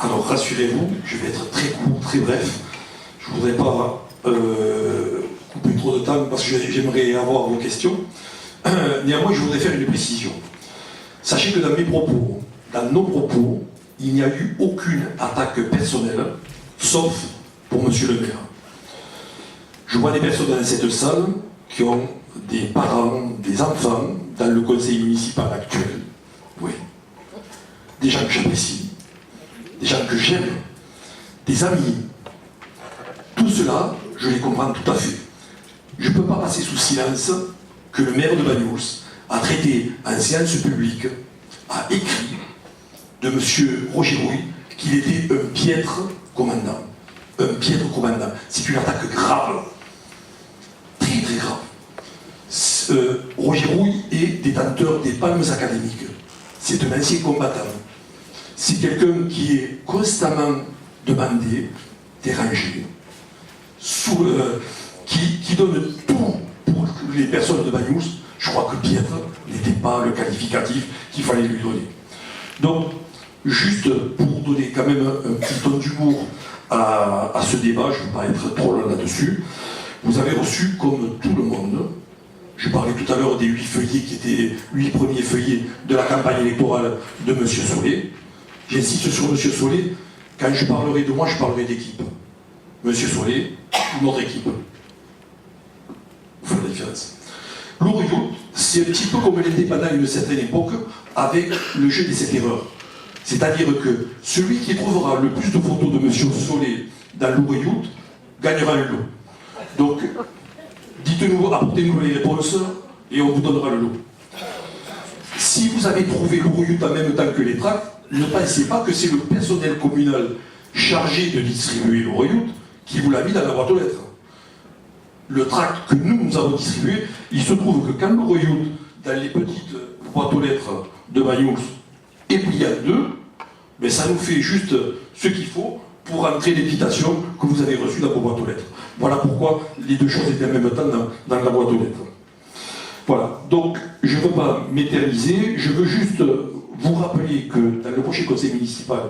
Alors rassurez-vous, je vais être très court, très bref. Je ne voudrais pas couper trop de temps parce que j'aimerais avoir vos questions. Néanmoins, je voudrais faire une précision. Sachez que dans mes propos, dans nos propos, il n'y a eu aucune attaque personnelle, sauf pour monsieur le maire. Je vois des personnes dans cette salle qui ont des parents, des enfants dans le conseil municipal actuel. Oui. Des gens que j'apprécie, des gens que j'aime, des amis. Tout cela, je les comprends tout à fait. Je ne peux pas passer sous silence que le maire de Banyuls a traité en séance publique, a écrit de M. Roger Rouy qu'il était un piètre commandant. Un piètre commandant. C'est une attaque grave. Très très grave. Roger Rouy est détenteur des palmes académiques. C'est un ancien combattant. C'est quelqu'un qui est constamment demandé, dérangé, qui donne tout pour les personnes de Banyuls. Je crois que piètre n'était pas le qualificatif qu'il fallait lui donner. Donc, juste pour donner quand même un petit ton d'humour à ce débat, je ne vais pas être trop long là-dessus, vous avez reçu, comme tout le monde, je parlais tout à l'heure des 8 feuillets qui étaient 8 premiers feuillets de la campagne électorale de M. Solé. J'insiste sur M. Solé, quand je parlerai de moi, je parlerai d'équipe. M. Solé, notre équipe. Vous faites la différence. L'Orient, c'est un petit peu comme l'indépendant à une certaine époque avec le jeu des 7 erreurs. C'est-à-dire que celui qui trouvera le plus de photos de M. Solé dans l'Orient gagnera un lot. Donc, dites-nous, apportez-nous les réponses et on vous donnera le lot. Si vous avez trouvé l'Orient en même temps que les tracts, ne pensez pas que c'est le personnel communal chargé de distribuer l'Orient qui vous l'a mis dans la boîte aux lettres. Le tract que nous avons distribué, il se trouve que quand l'Orient, dans les petites boîtes aux lettres de Banyuls, est plié en deux, mais ça nous fait juste ce qu'il faut pour entrer l'invitation que vous avez reçue dans vos boîtes aux lettres. Voilà pourquoi les deux choses étaient en même temps dans la boîte aux lettres. Voilà, donc je ne veux pas m'éterniser, je veux juste vous rappeler que dans le prochain conseil municipal,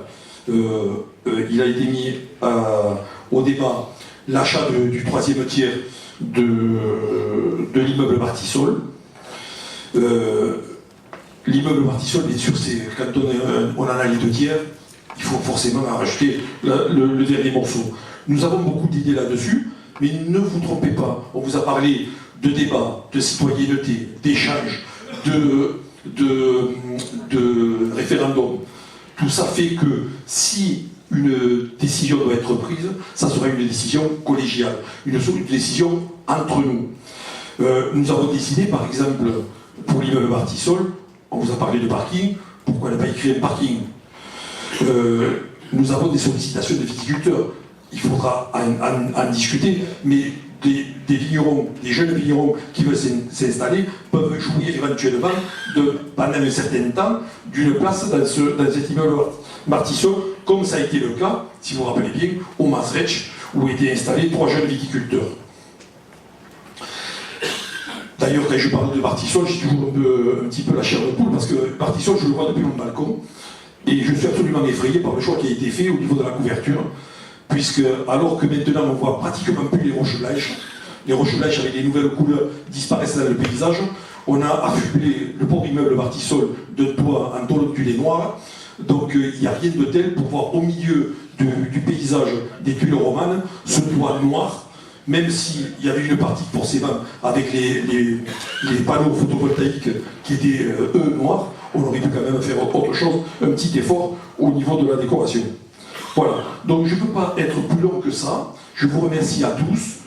il a été mis au débat l'achat du 3e tiers de l'immeuble Martissol. L'immeuble Martissol, bien sûr, c'est quand on en a les 2 tiers, il faut forcément en racheter le dernier morceau. Nous avons beaucoup d'idées là-dessus, mais ne vous trompez pas. On vous a parlé de débat, de citoyenneté, d'échange, de référendum. Tout ça fait que si une décision doit être prise, ça sera une décision collégiale, une décision entre nous. Nous avons décidé, par exemple, pour l'immeuble Martissol, on vous a parlé de parking, pourquoi ne pas écrire un parking? Nous avons des sollicitations de viticulteurs, il faudra en discuter, mais des vignerons, des jeunes vignerons qui veulent s'installer peuvent jouir éventuellement pendant un certain temps d'une place dans cet immeuble Martissol, comme ça a été le cas, si vous vous rappelez bien, au Masretch, où étaient installés 3 jeunes viticulteurs. D'ailleurs, quand je parle de Martissol, j'ai toujours un petit peu la chair de poule, parce que Martissol, je le vois depuis mon balcon, et je suis absolument effrayé par le choix qui a été fait au niveau de la couverture, puisque alors que maintenant on voit pratiquement plus les roches blanches avec les nouvelles couleurs disparaissent dans le paysage, on a affublé le pauvre immeuble Martissol de toit en tôle tuile noire, donc il n'y a rien de tel pour voir au milieu du paysage des tuiles romanes ce toit noir, même s'il y avait une partie forcément avec les panneaux photovoltaïques qui étaient eux noirs, on aurait pu quand même faire autre chose, un petit effort au niveau de la décoration. Voilà, donc je ne peux pas être plus long que ça. Je vous remercie à tous.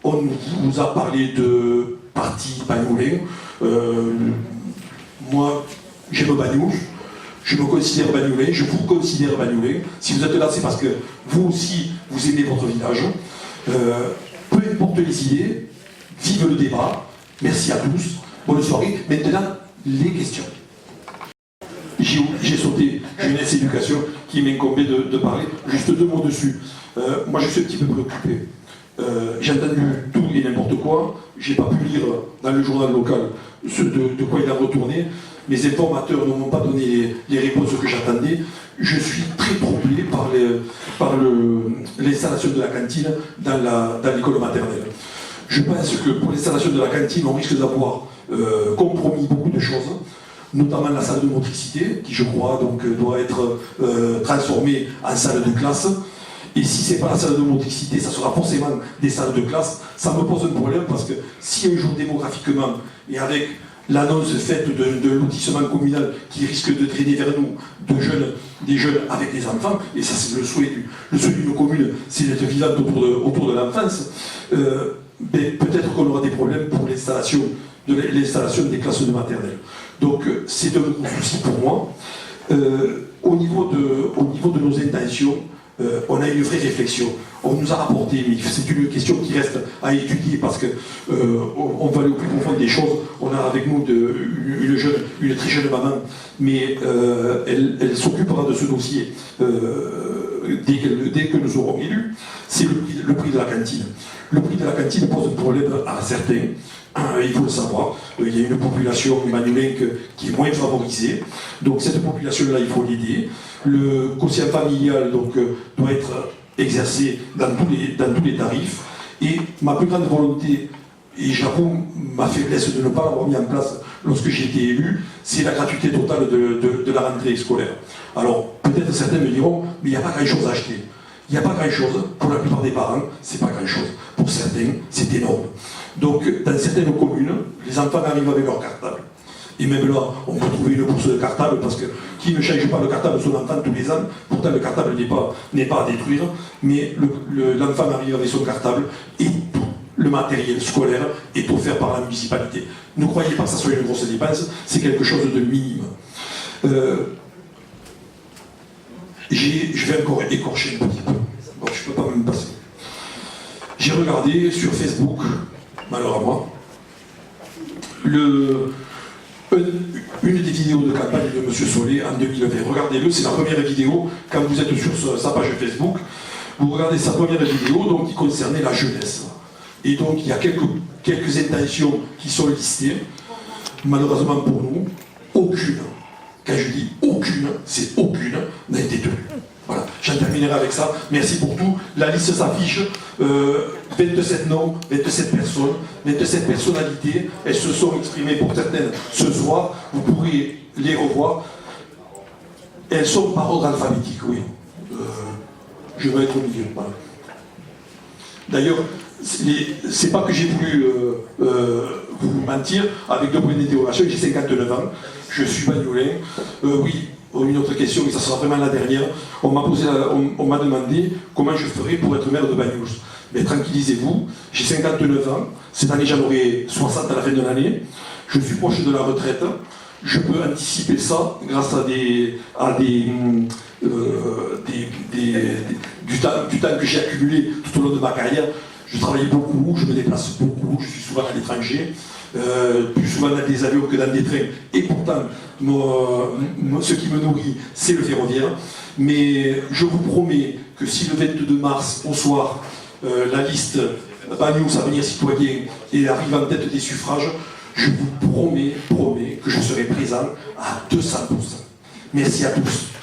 On nous a parlé de parti Bagnoulin. Moi, j'aime Bagnoul. Je me considère Bagnoulin, je vous considère Bagnoulin. Si vous êtes là, c'est parce que vous aussi, vous aimez votre village. Peu importe les idées, vive le débat. Merci à tous. Bonne soirée. Maintenant, les questions. J'ai sauté jeunesse et éducation qui m'incombait de parler. Juste 2 mots dessus. Moi, je suis un petit peu préoccupé. J'ai entendu tout et n'importe quoi. J'ai pas pu lire dans le journal local de quoi il a retourné. Mes informateurs ne m'ont pas donné les réponses que j'attendais. Je suis très troublé par l'installation de la cantine dans l'école maternelle. Je pense que pour l'installation de la cantine, on risque d'avoir compromis beaucoup de choses, notamment la salle de motricité, qui je crois donc doit être transformée en salle de classe. Et si ce n'est pas la salle de motricité, ça sera forcément des salles de classe. Ça me pose un problème parce que si un jour démographiquement, et avec l'annonce faite de lotissement communal qui risque de traîner vers nous des jeunes avec des enfants, et ça c'est le souhait d'une commune, c'est d'être vivante autour de l'enfance, peut-être qu'on aura des problèmes pour l'installation des classes de maternelle. Donc c'est un gros souci pour moi. Au niveau de nos intentions, on a une vraie réflexion. On nous a rapporté, mais c'est une question qui reste à étudier parce que on va aller au plus profond des choses. On a avec nous une très jeune maman, mais elle s'occupera de ce dossier dès que nous aurons élu. C'est le prix de la cantine. Le prix de la cantine pose un problème à certains. Il faut le savoir, il y a une population manulinque qui est moins favorisée, donc cette population-là, il faut l'aider. Le quotient familial doit être exercé dans tous les tarifs, et ma plus grande volonté, et j'avoue ma faiblesse de ne pas l'avoir mis en place lorsque j'ai été élu, c'est la gratuité totale de la rentrée scolaire. Alors, peut-être certains me diront, mais il n'y a pas grand-chose à acheter. Il n'y a pas grand-chose, pour la plupart des parents, c'est pas grand-chose. Pour certains, c'est énorme. Donc, dans certaines communes, les enfants arrivent avec leur cartable. Et même là, on peut trouver une bourse de cartable, parce que qui ne change pas le cartable de son enfant tous les ans, pourtant le cartable n'est pas à détruire, mais l'enfant arrive avec son cartable, et tout le matériel scolaire est offert par la municipalité. Ne croyez pas que ça soit une grosse dépense, c'est quelque chose de minime. Je vais encore écorcher un petit peu. Bon, je ne peux pas même passer. J'ai regardé sur Facebook, malheureusement, une des vidéos de campagne de M. Solé en 2020. Regardez-le, c'est la première vidéo. Quand vous êtes sur sa page Facebook, vous regardez sa première vidéo donc, qui concernait la jeunesse. Et donc il y a quelques intentions qui sont listées. Malheureusement pour nous, aucune. Quand je dis aucune, c'est aucune n'a été tenue. Voilà, j'en terminerai avec ça. Merci pour tout. La liste s'affiche. 27 noms, 27 personnes, 27 personnalités. Elles se sont exprimées pour certaines ce soir. Vous pourrez les revoir. Elles sont par ordre alphabétique, oui. Je vais être au milieu. Voilà. D'ailleurs, c'est pas que j'ai voulu vous mentir, avec 2 points d'interrogation, j'ai 59 ans, je suis bagnolin. Oui, une autre question, mais ça sera vraiment la dernière. On m'a demandé comment je ferais pour être maire de Banyuls. Mais tranquillisez-vous, j'ai 59 ans, cette année j'en aurai 60 à la fin de l'année, je suis proche de la retraite, je peux anticiper ça grâce à du temps que j'ai accumulé tout au long de ma carrière. Je travaille beaucoup, je me déplace beaucoup, je suis souvent à l'étranger, plus souvent dans des avions que dans des trains, et pourtant ce qui me nourrit c'est le ferroviaire. Mais je vous promets que si le 22 mars au soir la liste Banyuls Avenir Citoyen et arrive en tête des suffrages, je vous promets que je serai présent à 200%. Merci à tous.